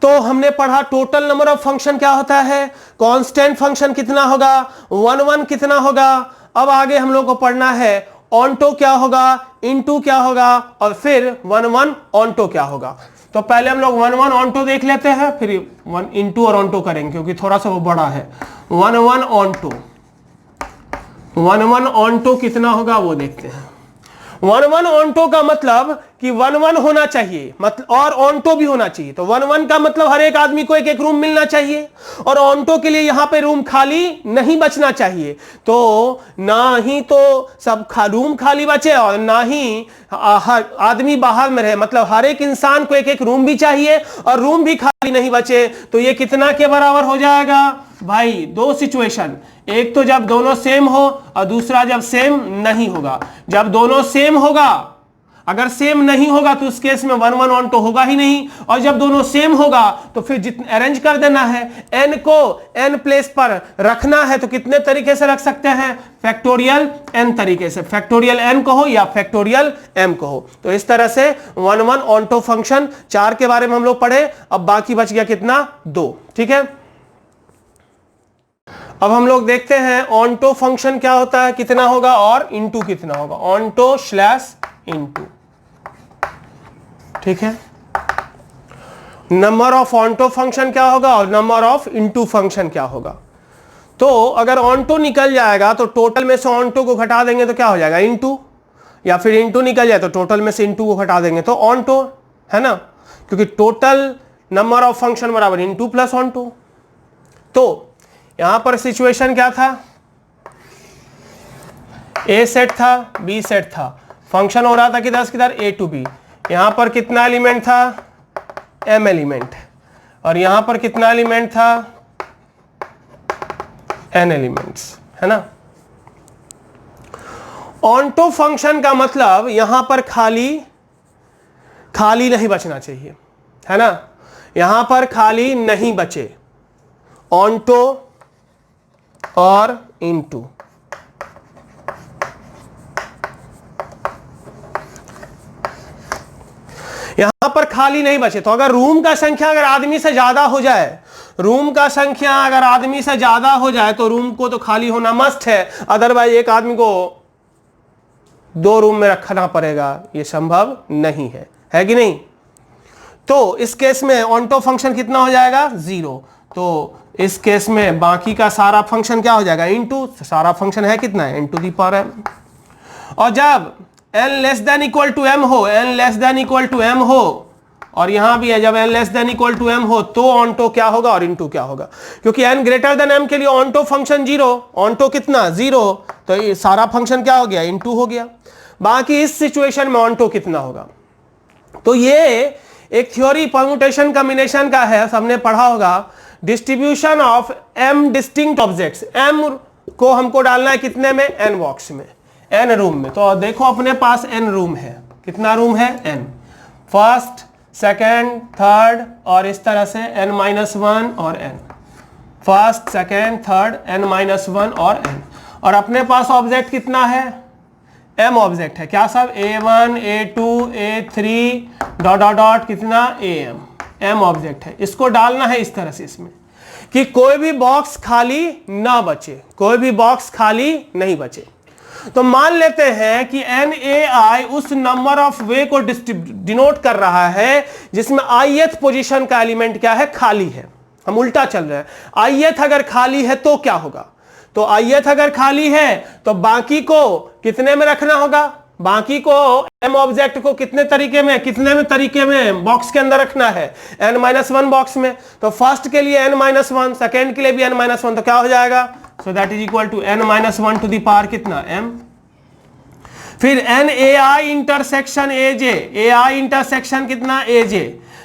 तो हमने पढ़ा टोटल नंबर ऑफ फंक्शन क्या होता है, कांस्टेंट फंक्शन कितना होगा, 1 1 कितना होगा। अब आगे हम लोग को पढ़ना है ऑनटो क्या होगा, इनटू क्या होगा, और फिर 1 1 ऑनटो क्या होगा। तो पहले हम लोग 1 1 ऑनटो देख लेते हैं, फिर 1 इनटू और ऑनटो करेंगे क्योंकि थोड़ा सा वो बड़ा है। 1 1 ऑनटो, 1 1 ऑनटो कितना होगा वो देखते हैं। 1 1 ऑनटो का मतलब कि 1 1 होना चाहिए, मतलब और ऑनटो भी होना चाहिए। तो 1 1 का मतलब हर एक आदमी को एक एक रूम मिलना चाहिए, और ऑनटो के लिए यहां पे रूम खाली नहीं बचना चाहिए। तो ना ही तो सब रूम खाली बचे और ना ही आदमी बाहर में रहे, मतलब हर एक इंसान को एक एक रूम भी चाहिए और रूम भी खाली नहीं बचे। तो ये कितना के बराबर हो जाएगा भाई? दो सिचुएशन, एक तो जब दोनों सेम हो और दूसरा जब सेम नहीं होगा। जब दोनों सेम होगा अगर सेम नहीं होगा तो उस केस में 1 1 ऑन टू होगा ही नहीं, और जब दोनों सेम होगा तो फिर जितना अरेंज कर देना है, n को n प्लेस पर रखना है तो कितने तरीके से रख सकते हैं, फैक्टोरियल n तरीके से, फैक्टोरियल n कहो या फैक्टोरियल m कहो। तो इस तरह से 1 1 ऑन टू फंक्शन 4 के बारे में हम लोग पढ़े। अब बाकी बच गया कितना, 2। ठीक है, अब हम लोग देखते हैं ऑनटो फंक्शन क्या होता है, कितना होगा और इनटू कितना होगा, ऑनटो स्लैश इनटू। ठीक है, नंबर ऑफ ऑनटो फंक्शन क्या होगा और नंबर ऑफ इनटू फंक्शन क्या होगा। तो अगर ऑनटो निकल जाएगा तो टोटल में से ऑनटो को घटा देंगे तो क्या हो जाएगा, इनटू, या फिर इनटू निकल जाए तो टोटल में से इनटू को घटा देंगे तो ऑनटो, है ना, क्योंकि टोटल नंबर ऑफ फंक्शन बराबर इनटू प्लस ऑनटो। तो यहां पर सिचुएशन क्या था, ए सेट था, बी सेट था, फंक्शन हो रहा था किधर किधर, ए टू बी। यहां पर कितना एलिमेंट था, m एलिमेंट, और यहां पर कितना एलिमेंट था, n एलिमेंट्स, है ना। ऑनटो फंक्शन का मतलब यहां पर खाली नहीं बचना चाहिए, है ना, यहां पर खाली नहीं बचे, ऑनटो और इनटू। यहां पर खाली नहीं बचे तो अगर रूम का संख्या अगर आदमी से ज्यादा हो जाए, रूम का संख्या अगर आदमी से ज्यादा हो जाए तो रूम को तो खाली होना मस्ट है, अदरवाइज एक आदमी को 2 रूम में रखना पड़ेगा, ये संभव नहीं है कि नहीं। तो इस केस में ऑनटो फंक्शन कितना हो जाएगा, 0। तो इस केस में बाकी का सारा फंक्शन क्या हो जाएगा, इनटू, सारा फंक्शन है कितना है, n to the power m। और जब n less than equal to m हो, n less than equal to m हो, और यहां भी है जब n less than equal to m हो तो ऑनटो क्या होगा और इनटू क्या होगा, क्योंकि n ग्रेटर देन m के लिए ऑनटो फंक्शन 0, ऑनटो कितना 0, तो ये सारा फंक्शन क्या हो गया, इनटू हो गया। बाकी इस सिचुएशन में ऑनटो कितना होगा। तो ये एक थ्योरी परम्यूटेशन कॉम्बिनेशन का है, सबने पढ़ा होगा, distribution of m distinct objects. m को हमको डालना है कितने में, n बॉक्स में, n रूम में। तो देखो अपने पास n रूम है, कितना रूम है, n, फर्स्ट, सेकेंड, थर्ड, और इस तरह से n-1 और n, first, second, third, n-1 और n। और अपने पास ऑब्जेक्ट कितना है, m ऑब्जेक्ट है, क्या सब, a1, a2, a3 dot dot dot कितना, m ऑब्जेक्ट है। इसको डालना है इस तरह से इसमें कि कोई भी बॉक्स खाली ना बचे, कोई भी बॉक्स खाली नहीं बचे। तो मान लेते हैं कि NAI उस नंबर ऑफ वे को डिनोट कर रहा है जिसमें ith पोजीशन का एलिमेंट क्या है, खाली है। हम उल्टा चल रहे हैं, ith अगर खाली है तो क्या होगा, तो ith अगर खाली है तो बाकी को कितने में रखना होगा, बाकी को m ऑब्जेक्ट को कितने तरीके में बॉक्स के अंदर रखना है, n-1 बॉक्स में। तो फर्स्ट के लिए n-1, सेकेंड के लिए भी n-1, तो क्या हो जाएगा, so that is equal to n-1 to the power कितना, m। फिर NAI intersection AJ, AI intersection कितना, AJ,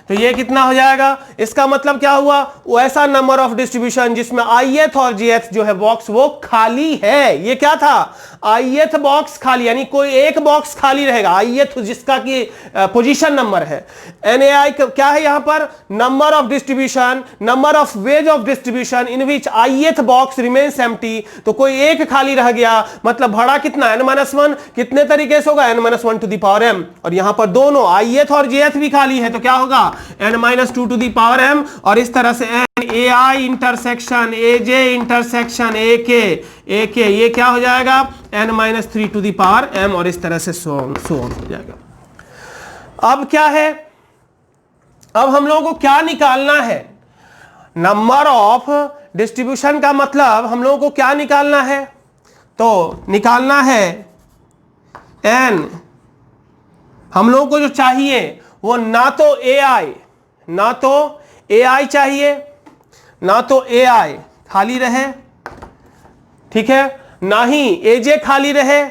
तो ये कितना हो जाएगा। इसका मतलब क्या हुआ, वो ऐसा नंबर ऑफ डिस्ट्रीब्यूशन जिसमें ith और jth जो है बॉक्स वो खाली है। ये क्या था, ith बॉक्स खाली, यानी कोई एक बॉक्स खाली रहेगा, ith जिसका की पोजीशन नंबर है। NAI क्या है यहाँ पर, number of distribution, number of ways of distribution in which ith box remains empty, तो कोई एक खाली रह गया, मतलब भाड़ा कितना, n-1, कितने तरीके से होगा, n-1 to the power m। और यहाँ पर दोनों ith और jth भी खाली है तो क्या होगा, n-2 to the power m। और इस तरह से NAI intersection AJ intersection AK ये क्या हो जाएगा, n-3 to the power m, और इस तरह से सो ऑन हो जाएगा। अब क्या है, अब हम लोगों को क्या निकालना है, नंबर ऑफ डिस्ट्रीब्यूशन का मतलब हम लोगों को क्या निकालना है, तो निकालना है n, हम लोगों को जो चाहिए वो ना तो AI चाहिए, ना तो AI खाली रहे, ठीक है, ना ही AJ खाली रहे,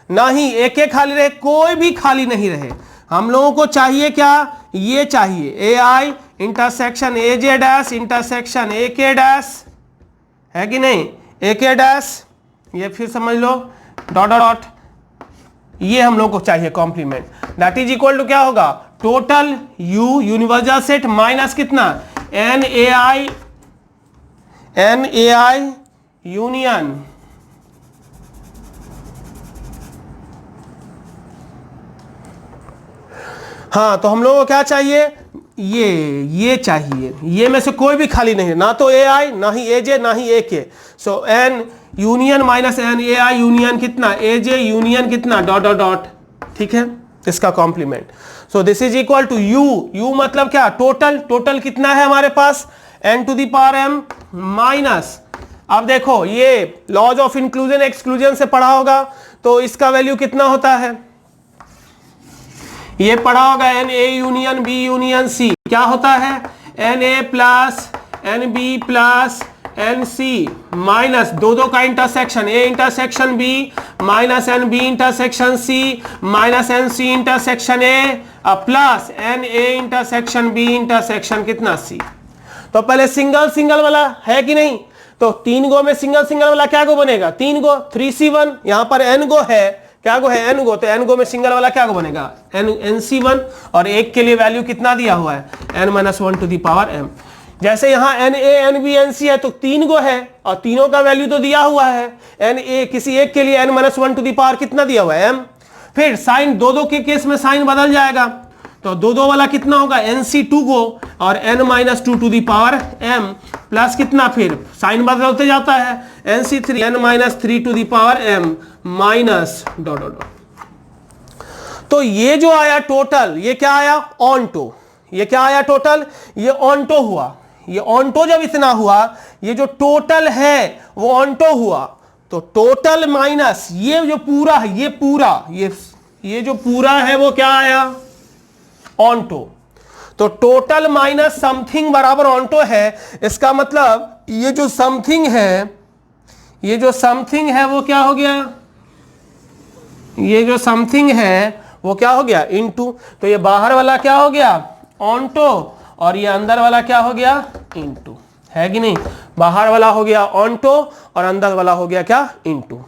ना ही AK खाली रहे, कोई भी खाली नहीं रहे। हम लोगों को चाहिए क्या, ये चाहिए AI intersection AJ dash intersection AK dash, है कि नहीं, AK डैश, ये फिर समझ लो डॉट डॉट, ये हम लोग को चाहिए complement. That is equal to क्या होगा, total U universal set minus कितना, एन ए आई यूनियन हाँ, तो हम लोगों को क्या चाहिए, ये चाहिए, ये में से कोई भी खाली नहीं है, ना तो ए आई, ना ही ए जे, ना ही ए के। So n union minus n A I union कितना, ए जे यूनियन कितना, डॉट डॉट डॉट, ठीक है, इसका complement. So this is equal to U मतलब क्या, टोटल कितना है हमारे पास, n to the power m minus, अब देखो ये लॉज ऑफ इंक्लूजन एक्सक्लूजन से पढ़ा होगा, तो इसका वैल्यू कितना होता है, ये पढ़ा होगा n A union B union C, क्या होता है, n A plus n B plus n C minus दो का intersection, A intersection B minus n B intersection C minus n C intersection A plus n A intersection B intersection कितना C. तो पहले single वाला है कि नहीं, तो 3 गो में सिंगल वाला क्या गो बनेगा, 3 गो, 3c1, यहां पर n गो है, क्या गो है, n गो, तो n गो में सिंगल वाला क्या गो बनेगा, nc1, और एक के लिए वैल्यू कितना दिया हुआ है, n-1 to the power m। जैसे यहाँ na nb nc है तो 3 गो है और तीनों का वैल्यू तो दिया हुआ है, na किसी एक के लिए n-1 टू द पावर कितना दिया हुआ है m। फिर साइन दो के केस में साइन बदल जाएगा, तो दो वाला कितना होगा, nc2 गो और n-2 to the power m plus कितना, फिर साइन बदलते जाता है, nc3 n-3 to the power m minus dot dot. तो ये जो आया टोटल, ये क्या आया, ऑन्टो, ये क्या आया टोटल, ये ऑन्टो हुआ, ये ऑन्टो जब इतना हुआ, ये जो टोटल है वो ऑन्टो हुआ, तो टोटल माइनस ये जो पूरा है, ये जो पूरा है वो क्या आया, ऑन्टो। तो टोटल माइनस समथिंग बराबर ऑन्टो है, इसका मतलब ये जो समथिंग है वो क्या हो गया, ये जो समथिंग है वो क्या हो गया, इनटू, तो ये बाहर वाला क्या हो गया, ऑन्टो, और ये अंदर वाला क्या हो गया, इनटू, है कि नहीं, बाहर वाला हो गया ऑन्टो और अंदर वाला हो गया क्या, इनटू,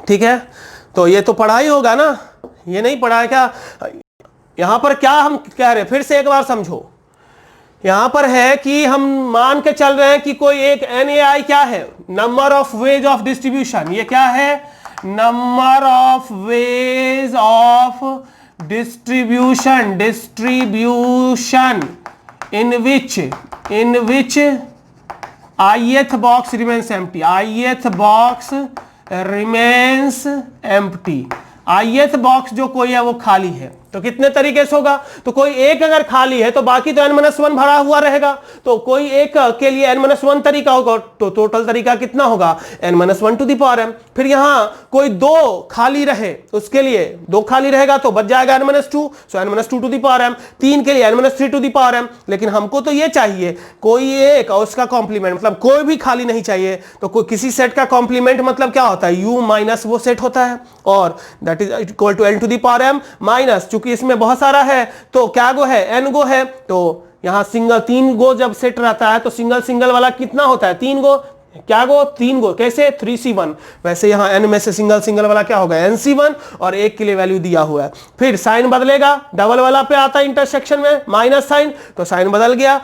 ठीक है। तो ये तो पढ़ा ही होगा ना, ये नहीं पढ़ा है क्या, यहां पर क्या हम कह रहे हैं, फिर से एक बार समझो, यहां पर है कि हम मान के चल रहे हैं कि कोई एक NAI क्या है, number of ways of distribution, ये क्या है, number of ways of distribution in which ith box remains empty, ith box remains empty, ith box जो कोई है वो खाली है, तो कितने तरीके से होगा, तो कोई एक अगर खाली है तो बाकी तो n-1 भरा हुआ रहेगा, तो कोई एक के लिए n-1 तरीका होगा, तो टोटल तरीका कितना होगा, n-1 to the power m। फिर यहां कोई 2 खाली रहे, उसके लिए 2 खाली रहेगा तो बच जाएगा n-2, so n-2 to the power m, 3 के लिए n-3 to the power m। लेकिन हमको तो ये चाहिए कोई एक और उसका कॉम्प्लीमेंट, मतलब कोई भी खाली नहीं चाहिए, तो कोई किसी सेट का कॉम्प्लीमेंट मतलब क्या होता है, u माइनस वो सेट होता है, और that is equal to l to the power m minus, चूंकि इसमें बहुत सारा है तो क्या गो है, n गो है, तो यहां सिंगल 3 गो जब सेट रहता है तो सिंगल वाला कितना होता है, 3 गो, क्या गो, 3 गो, कैसे 3c1, वैसे यहां n में से सिंगल वाला क्या होगा, nc1, और एक के लिए वैल्यू दिया हुआ है। फिर साइन बदलेगा, डबल वाला पे आता है इंटरसेक्शन में माइनस साइन, तो साइन बदल गया,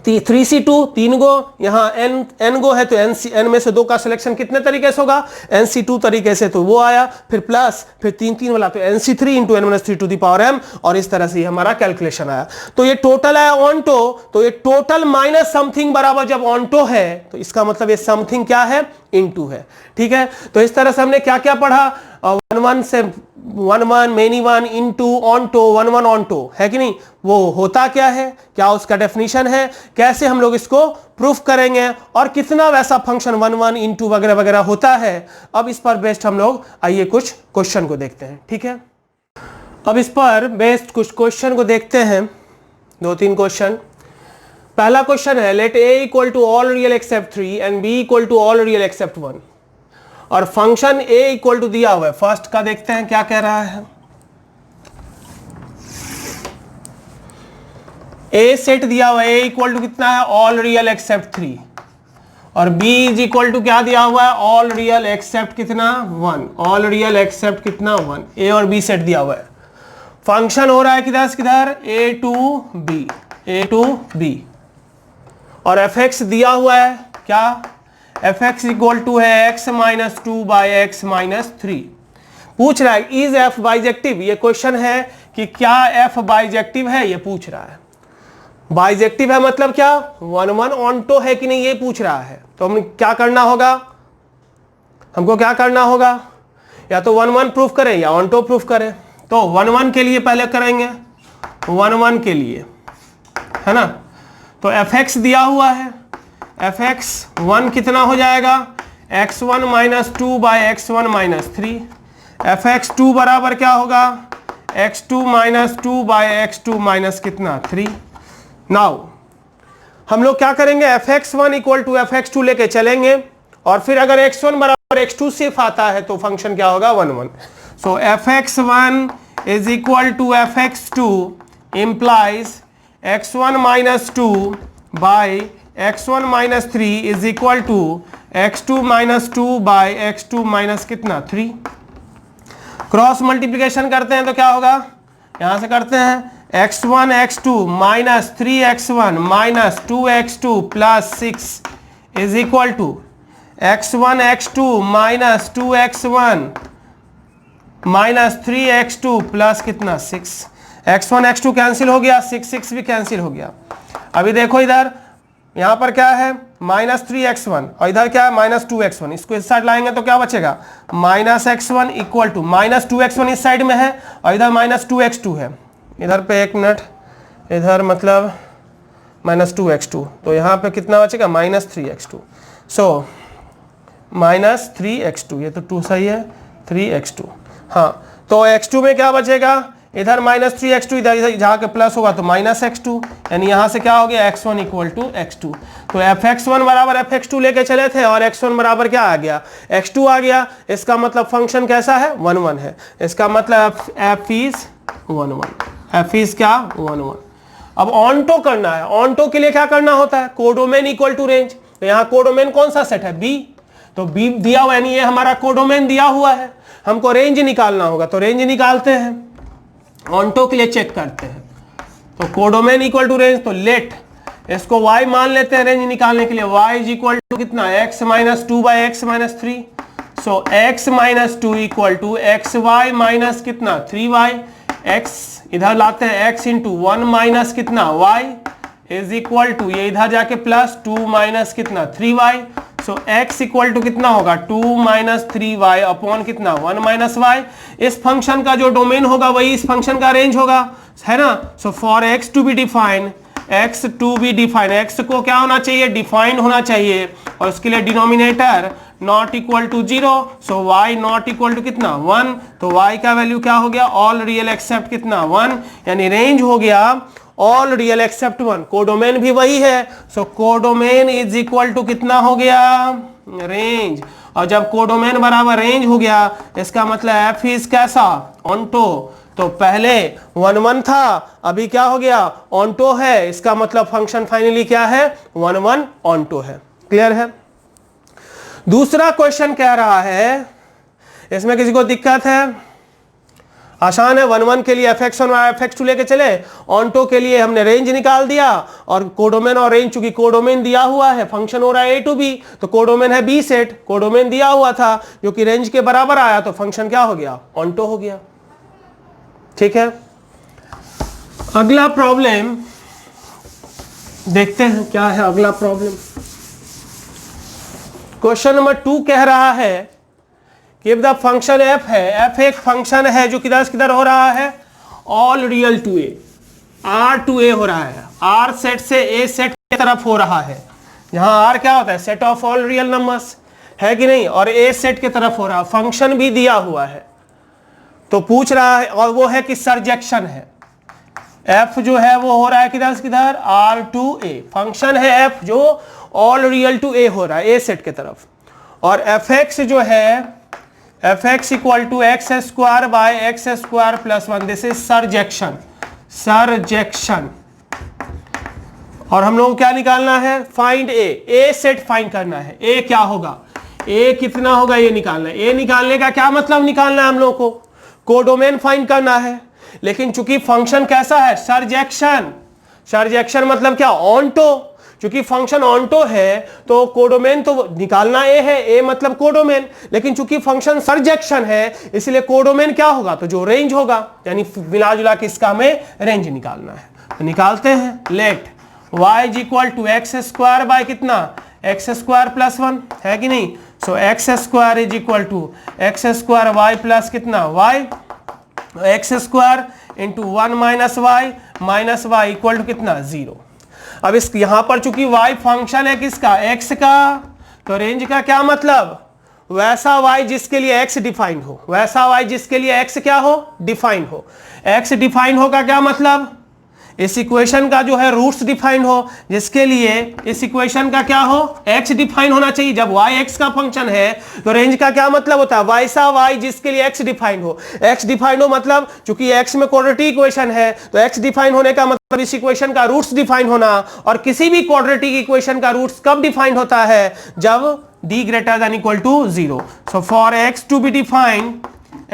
3c2 3 गो, यहाँ n गो है तो n में से 2 का सिलेक्शन कितने तरीके से होगा, nc2 तरीके से, तो वो आया, फिर प्लस, फिर 3 वाला तो nc3 into n-3 to the power m, और इस तरह से हमारा कैलकुलेशन आया। तो ये टोटल है ऑन्टो, तो ये टोटल माइनस समथिंग बराबर जब ऑन्टो है तो इसका मतलब ये समथिंग क्या है, इनटू है, ठीक है। तो इस तरह से हमने क्या क्या पढ़ा, 1 से 1 मेनी 1 इनटू ऑन्टो 1 ऑन्टो, है कि नहीं, वो होता क्या है, क्या उसका डेफिनेशन है, कैसे हम लोग इसको प्रूफ करेंगे, और कितना वैसा फंक्शन 1 इनटू वगैरह वगैरह होता है। अब इस पर बेस्ड हम लोग आइए कुछ क्वेश्चन को देखते हैं, ठीक है। अब इस पर बेस्ड कुछ क्वेश्चन को देखते हैं, 2-3 क्वेश्चन। पहला क्वेश्चन है, let a equal to all real except 3 and b equal to all real except 1, और फंक्शन a इक्वल टू दिया हुआ है। फर्स्ट का देखते हैं क्या कह रहा है, a सेट दिया हुआ है, a इक्वल टू कितना है, ऑल रियल एक्सेप्ट 3, और b इज इक्वल टू क्या दिया हुआ है, ऑल रियल एक्सेप्ट कितना 1, ऑल रियल एक्सेप्ट कितना 1, a और b सेट दिया हुआ है। फंक्शन हो रहा है किधर से किधर, ए टू बी, और एफ एक्स दिया हुआ है क्या, एफ एक्स इक्वल टू है x minus 2 by x minus 3। पूछ रहा है इज एफ बाइजेक्टिव, ये क्वेश्चन है कि क्या एफ बाइजेक्टिव है, ये पूछ रहा है। बाइजेक्टिव है मतलब क्या, 1 1 ऑन्टो है कि नहीं, ये पूछ रहा है। तो हमें क्या करना होगा, हमको क्या करना होगा, या तो 1 1 प्रूफ करें या ऑन्टो प्रूफ करें। तो 1 1 के लिए पहले करेंगे, 1 1 के लिए, है ना। तो एफ एक्स दिया हुआ है, एफ एक्स 1 कितना हो जाएगा, x1 minus 2 by x1 minus 3। F x 2 बराबर क्या होगा, x2 minus 2 by x2 minus कितना 3। नाउ हम लोग क्या करेंगे, f x 1 equal to f x 2 लेके चलेंगे, और फिर अगर x1 बराबर x2 सिर्फ आता है तो फंक्शन क्या होगा, 1 1। So f x 1 is equal to f x 2 implies x1 minus 2 by x1 minus 3 is equal to x2 minus 2 by x2 minus कितना 3। क्रॉस मल्टीप्लीकेशन करते हैं तो क्या होगा, यहां से करते हैं, x1 x2 minus 3x1 minus 2x2 plus 6 is equal to x1 x2 minus 2x1 minus 3x2 plus कितना 6। x1 x2 कैंसिल हो गया, 6 भी कैंसिल हो गया। अभी देखो इधर, यहां पर क्या है, माइनस 3x1 और इधर क्या है, माइनस 2x1। इसको इस साइड लाएंगे तो क्या बचेगा, minus x1 equal to minus 2x1 इस साइड में है और इधर माइनस 2x2 है। इधर पे 1 मिनट, इधर मतलब माइनस 2x2, तो यहाँ पे कितना बचेगा, minus 3x2। So minus 3x2, ये तो 2 सही है, 3x2। हाँ, तो x2 में क्या बचेगा, इधर माइनस 3x2, इधर जहाँ के प्लस होगा तो माइनस x2, यानी यहाँ से क्या हो गया, x1 इक्वल टू x2। तो fx1 बराबर fx2 लेके चले थे और x1 बराबर क्या आ गया, x2 आ गया। इसका मतलब फंक्शन कैसा है, 1 1 है। इसका मतलब f इज 1 1, f इज क्या, 1 1। अब ऑन्टो करना है, ऑन्टो के लिए क्या करना होता है, कोडोमेन इक्वल टू रेंज। तो यहाँ कोडोमेन कौन सा सेट है, b, तो b दिया हुआ, यानी ये हमारा कोडोमेन दिया हुआ है, हमको रेंज निकालना होगा। तो रेंज निकालते हैं, ऑन्टो के लिए चेक करते हैं। तो कोडोमेन इक्वल टू रेंज, तो लेट इसको y मान लेते हैं रेंज निकालने के लिए, y इज इक्वल टू कितना, x minus 2 by x minus 3। So x minus 2 equal to x y minus कितना 3y। x इधर लाते हैं, x इंटू 1 माइनस कितना y इज इक्वल टू, ये इधर जाके प्लस 2 माइनस कितना 3y। So x equal to कितना होगा, 2 माइनस 3y अपॉन कितना 1 माइनस y। इस फंक्शन का जो डोमेन होगा वही इस फंक्शन का रेंज होगा, है ना। So for x to be define, x to be define, x को क्या होना चाहिए, डिफाइंड होना चाहिए, और उसके लिए denominator not equal to 0। So y not equal to कितना 1, तो y का वैल्यू क्या हो गया, ऑल रियल एक्सेप्ट कितना 1, यानी रेंज हो गया ऑल रियल एक्सेप्ट 1। कोडोमेन भी वही है, सो कोडोमेन इज इक्वल टू कितना हो गया, रेंज। और जब कोडोमेन बराबर रेंज हो गया, इसका मतलब एफ इज कैसा, ऑन्टो। तो पहले 1 1 था, अभी क्या हो गया, ऑन्टो है। इसका मतलब फंक्शन फाइनली क्या है, 1 1 ऑन्टो है। क्लियर है। दूसरा क्वेश्चन कह रहा है, इसमें किसी को दिक्कत है, आसान है। 1 1 के लिए fx1 और fx2 लेके चले, ऑन्टो के लिए हमने रेंज निकाल दिया, और कोडोमेन और रेंज, चूंकि कोडोमेन दिया हुआ है, फंक्शन हो रहा है a टू b, तो कोडोमेन है b सेट, कोडोमेन दिया हुआ था जो कि रेंज के बराबर आया, तो फंक्शन क्या हो गया, ऑन्टो हो गया। ठीक है, अगला प्रॉब्लम देखते हैं क्या है अगला प्रॉब्लम। क्वेश्चन नंबर 2 कह रहा है कि द फंक्शन f है, f एक फंक्शन है जो किधर किधर हो रहा है, all real to a, r to a हो रहा है, r सेट से a सेट की तरफ हो रहा है। यहाँ r क्या होता है, set of all real numbers, है कि नहीं, और a सेट की तरफ हो रहा है, फंक्शन भी दिया हुआ है। तो पूछ रहा है, और वो है कि सरजेक्शन है, f जो है वो हो रहा है किधर से किधर, r टू a, फंक्शन है f जो ऑल रियल टू a हो रहा है, a सेट की तरफ, और fx जो है, fx equal to x square by x square plus 1, this is surjection, surjection. और हम लोग को क्या निकालना है, फाइंड a सेट फाइंड करना है। a क्या होगा, a कितना होगा ये निकालना है। a निकालने का क्या मतलब निकालना है हम लोग को, कोडोमेन फाइंड करना है। लेकिन चूंकि फंक्शन कैसा है, सर्जेक्शन। सर्जेक्शन मतलब क्या, ऑन्टो। चूंकि फंक्शन ऑन्टो है तो कोडोमेन तो निकालना ए है, ए मतलब कोडोमेन, लेकिन चूंकि फंक्शन सर्जेक्शन है इसलिए कोडोमेन क्या होगा, तो जो रेंज होगा, यानी मिला जुला के इसका हमें रेंज निकालना है। तो निकालते हैं, let y is equal to x square by कितना, एक्स स्क्वायर प्लस 1 है कि नहीं। So x square is equal to x square y plus कितना y, x square into 1 minus y equal to कितना 0। अब इस यहां पर चूंकि y फंक्शन है किसका, x का, तो रेंज का क्या मतलब, वैसा y जिसके लिए x डिफाइंड हो, वैसा y जिसके लिए x क्या हो, डिफाइंड हो। x डिफाइंड हो का क्या मतलब, इस इक्वेशन का जो है रूट्स डिफाइंड हो, जिसके लिए इस इक्वेशन का क्या हो, x डिफाइंड होना चाहिए। जब y x का फंक्शन है तो रेंज का क्या मतलब होता है, वैसा y जिसके लिए x डिफाइंड हो। x डिफाइंड हो मतलब चूंकि x में क्वाड्रेटिक इक्वेशन है तो x डिफाइंड होने का मतलब इस इक्वेशन का रूट्स डिफाइंड होना। और किसी भी क्वाड्रेटिक इक्वेशन का रूट्स कब डिफाइंड होता है, जब d greater than equal to 0। So for x to be defined,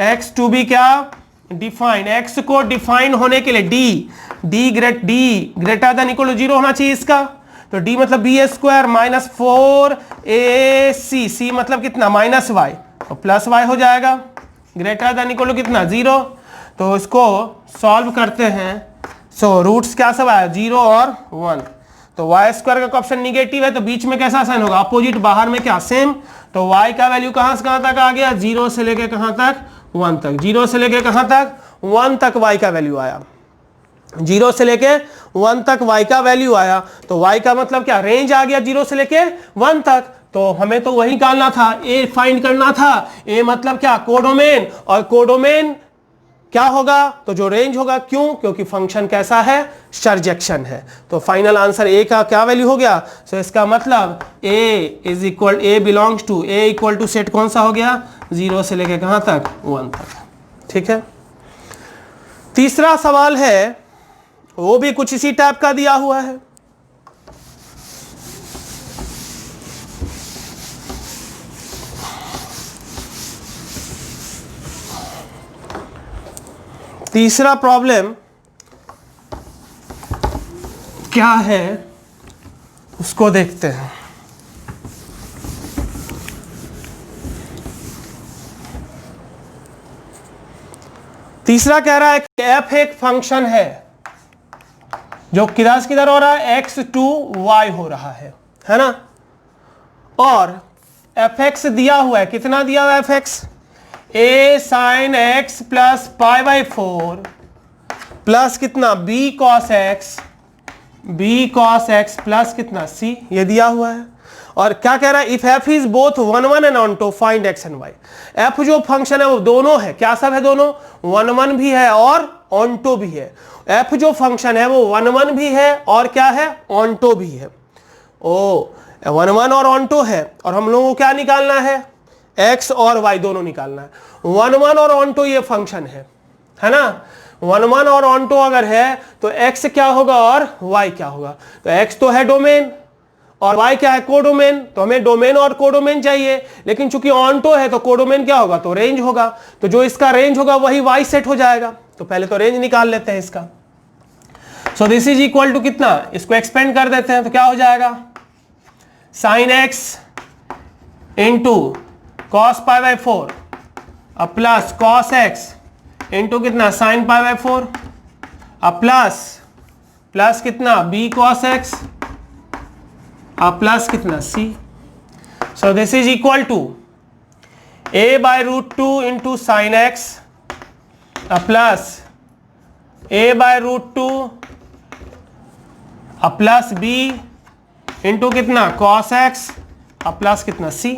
x to be क्या डिफाइंड, x को डिफाइंड होने के लिए d greater than equal to 0 होना चाहिए इसका। तो d मतलब B square minus 4ac, c मतलब कितना माइनस वाई, तो प्लस वाई हो जाएगा, ग्रेटर देन इक्वल टू कितना 0। तो इसको सॉल्व करते हैं। सो रूट्स क्या सब आया, 0 और 1। तो वाई स्क्वायर का ऑप्शन निगेटिव है तो बीच में कैसा साइन होगा, अपोजिट, बाहर में क्या सेम। तो y का वैल्यू कहां से कहां तक आ गया, 0 से लेके कहां तक 1 तक, 0 से लेके कहां तक 1 तक y का वैल्यू आया, 0 से लेके 1 तक y का वैल्यू आया। तो y का मतलब क्या, रेंज आ गया 0 से लेके 1 तक। तो हमें तो वही निकालना था, a फाइंड करना था। a मतलब क्या, कोडोमेन, और कोडोमेन क्या होगा, तो जो रेंज होगा। क्यों, क्योंकि फंक्शन कैसा है, सर्जेक्शन है। तो फाइनल आंसर a का क्या वैल्यू हो गया। सो इसका मतलब a is equal, a belongs to, a equal to set कौन सा हो गया, 0 से लेके कहां तक 1 तक। ठीक है। तीसरा सवाल है, वो भी कुछ इसी टाइप का दिया हुआ है। तीसरा प्रॉब्लम क्या है उसको देखते हैं। तीसरा कह रहा है कि f एक फंक्शन है जो किधर से किधर हो रहा है, x टू y हो रहा है ना। और fx दिया हुआ है, कितना दिया हुआ है fx, a sin x plus pi by 4 plus कितना b cos x प्लस कितना c, ये दिया हुआ है। और क्या कह रहा है, if f is both 1 1 and onto find x and y। f जो फंक्शन है वो दोनों है, क्या सब है, दोनों 1 1 भी है और ऑन्टो भी है। f जो फंक्शन है वो 1 1 भी है और क्या है, ऑन्टो भी है। ओ 1 1 और ऑन्टो है, और हम लोगों को क्या निकालना है, x और y दोनों निकालना है। 1 1 और ऑन्टो ये फंक्शन है ना। 1 1 और ऑन्टो अगर है तो x क्या होगा और y क्या होगा। तो x तो है डोमेन और y क्या है, कोडोमेन। तो हमें डोमेन और कोडोमेन चाहिए, लेकिन चूंकि ऑन्टो है तो कोडोमेन क्या होगा, तो रेंज होगा। तो जो इसका रेंज होगा वही y सेट हो जाएगा। तो पहले तो रेंज निकाल लेते हैं इसका। So this is equal to कितना, इसको एक्सपेंड कर देते हैं तो क्या हो जाएगा, sine x into cos pi by 4 अब प्लस कॉस x इंटू कितना साइन पाई बाई 4 अब प्लस कितना b cos x अब प्लस कितना c। So this is equal to a by root 2 into sine x अब प्लस a बाय रूट 2 अब plus b into कितना cos x अब plus कितना c।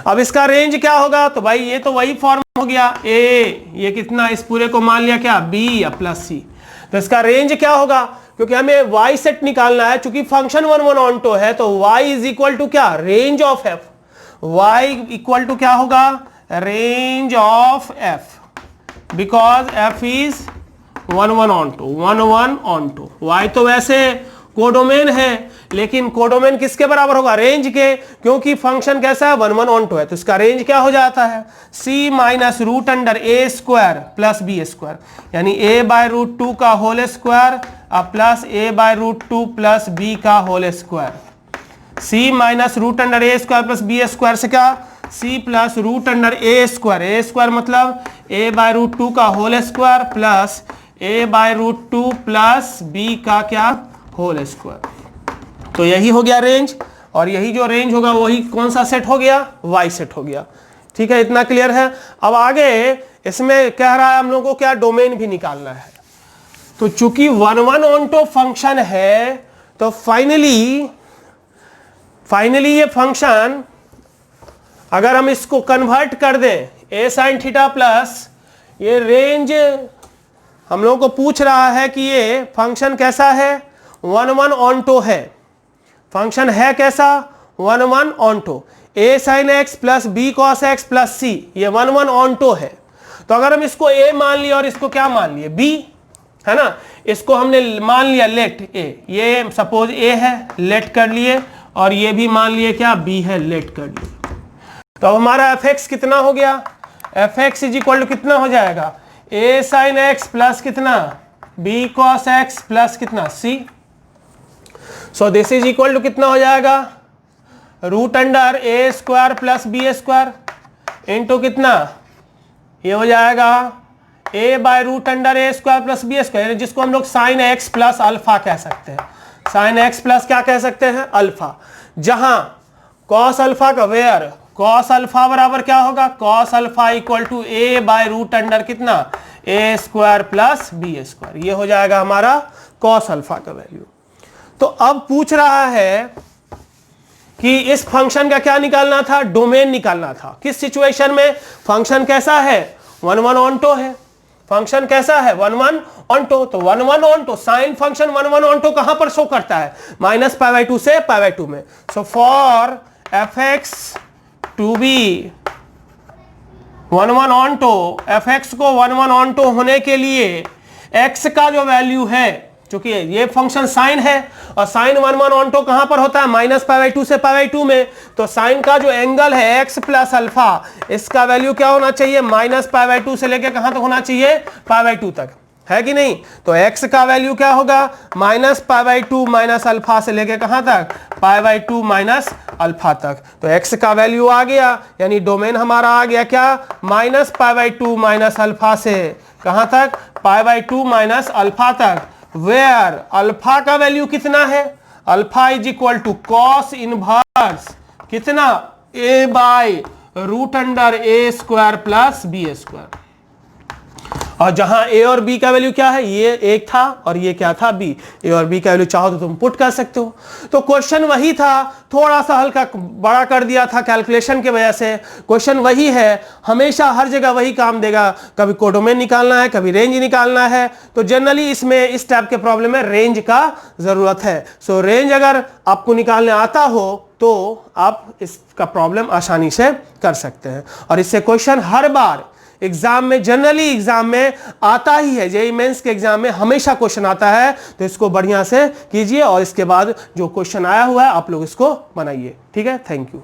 अब इसका रेंज क्या होगा, तो भाई ये तो वही फॉर्म हो गया, a ये कितना, इस पूरे को मान लिया क्या b या प्लस c। तो इसका रेंज क्या होगा, क्योंकि हमें y सेट निकालना है, चूंकि फंक्शन 1 1 ऑन्टो है तो y इज इक्वल टू क्या, range of f। y equal to क्या होगा, range of f, because f is 1 1 onto, 1 1 onto. y तो वैसे कोडोमेन है, लेकिन कोडोमेन किसके बराबर होगा? रेंज के, क्योंकि फंक्शन कैसा है? 1 1 ऑन 2 है, तो इसका रेंज क्या हो जाता है? c minus root under a square plus b square, यानी a बाय रूट 2 का whole square plus a by root 2 plus b का whole square. c minus root under a square plus b square से क्या? c plus root under a square मतलब a by root 2 का whole square plus a by root 2 plus b का क्या? Whole square. तो यही हो गया रेंज, और यही जो रेंज होगा वही कौन सा सेट हो गया? y सेट हो गया। ठीक है, इतना क्लियर है। अब आगे इसमें कह रहा है हम लोगों को क्या? डोमेन भी निकालना है। तो चूंकि 1 1 ऑन 2 फंक्शन है, तो फाइनली ये फंक्शन अगर हम इसको कन्वर्ट कर दें a sin थीटा प्लस, ये रेंज हम लोगों को पूछ रहा है कि ये फंक्शन कैसा है? 1 1 ऑन 2 है। फंक्शन है कैसा? 1 1 on 2, a sin x plus b cos x plus c, ये 1 1 ऑन 2 है। तो अगर हम इसको a मान लिया और इसको क्या मान लिए? b, है ना। इसको हमने मान लिया लेट a, ये सपोज a है, लेट कर लिए, और ये भी मान लिए क्या? b है, लेट कर लिए। तो हमारा fx कितना हो गया? fx इज इक्वल टू कितना हो जाएगा? a sin x प्लस कितना? b cos x प्लस कितना? c। So this is equal to कितना हो जाएगा? Root under a square plus b square into कितना? ये हो जाएगा a by root under a square plus b square, जिसको हम लोग साइन एक्स प्लस अल्फा कह सकते हैं। साइन एक्स प्लस क्या कह सकते हैं? अल्फा। जहां कॉस अल्फा का वेयर कॉस अल्फा बराबर क्या होगा? Cos alpha equal to a by root under कितना? A square plus b square. ये हो जाएगा हमारा कॉस अल्फा का वैल्यू। तो अब पूछ रहा है कि इस फंक्शन का क्या निकालना था? डोमेन निकालना था। किस सिचुएशन में? फंक्शन कैसा है? 1 1 ऑन 2 है। फंक्शन कैसा है? 1 1 ऑन 2। तो 1 1 ऑन 2 साइन फंक्शन 1 1 ऑन 2 कहां पर शो करता है? -π/2 से π/2 में। So for fx to be 1 1 on 2, fx को 1 1 ऑन 2 होने के लिए x का जो वैल्यू है, क्योंकि ये फंक्शन साइन है, और साइन 1 1 ऑन 2 कहां पर होता है? -π/2 से π/2 में। तो साइन का जो एंगल है x प्लस अल्फा, इसका वैल्यू क्या होना चाहिए? -π/2 से लेकर कहां तक होना चाहिए? π/2 तक, है कि नहीं? तो x का वैल्यू क्या होगा? -π/2 माइनस अल्फा से लेकर कहां तक? π/2 माइनस अल्फा तक। तो x का वैल्यू आ गया, यानी डोमेन हमारा आ गया क्या? -π/2 माइनस अल्फा से कहां तक? π/2 माइनस अल्फा तक, वेयर अल्फा का वैल्यू कितना है? Alpha is equal to cos inverse कितना? a by root under a square plus b square. और जहां a और b का वैल्यू क्या है? ये एक था और ये क्या था? b। a और b का वैल्यू चाहो तो तुम पुट कर सकते हो। तो क्वेश्चन वही था, थोड़ा सा हल्का बड़ा कर दिया था कैलकुलेशन की वजह से। क्वेश्चन वही है, हमेशा हर जगह वही काम देगा। कभी कोडोमेन निकालना है, कभी रेंज निकालना है। तो जनरली इसमें इस टाइप के प्रॉब्लम में रेंज का जरूरत है। सो रेंज अगर आपको निकालने आता हो तो आप इसका प्रॉब्लम आसानी से कर सकते हैं। और इससे क्वेश्चन हर बार एग्जाम में, जनरली एग्जाम में आता ही है। जेईई मेंस के एग्जाम में हमेशा क्वेश्चन आता है, तो इसको बढ़िया से कीजिए और इसके बाद जो क्वेश्चन आया हुआ है आप लोग इसको बनाइए। ठीक है, थैंक यू।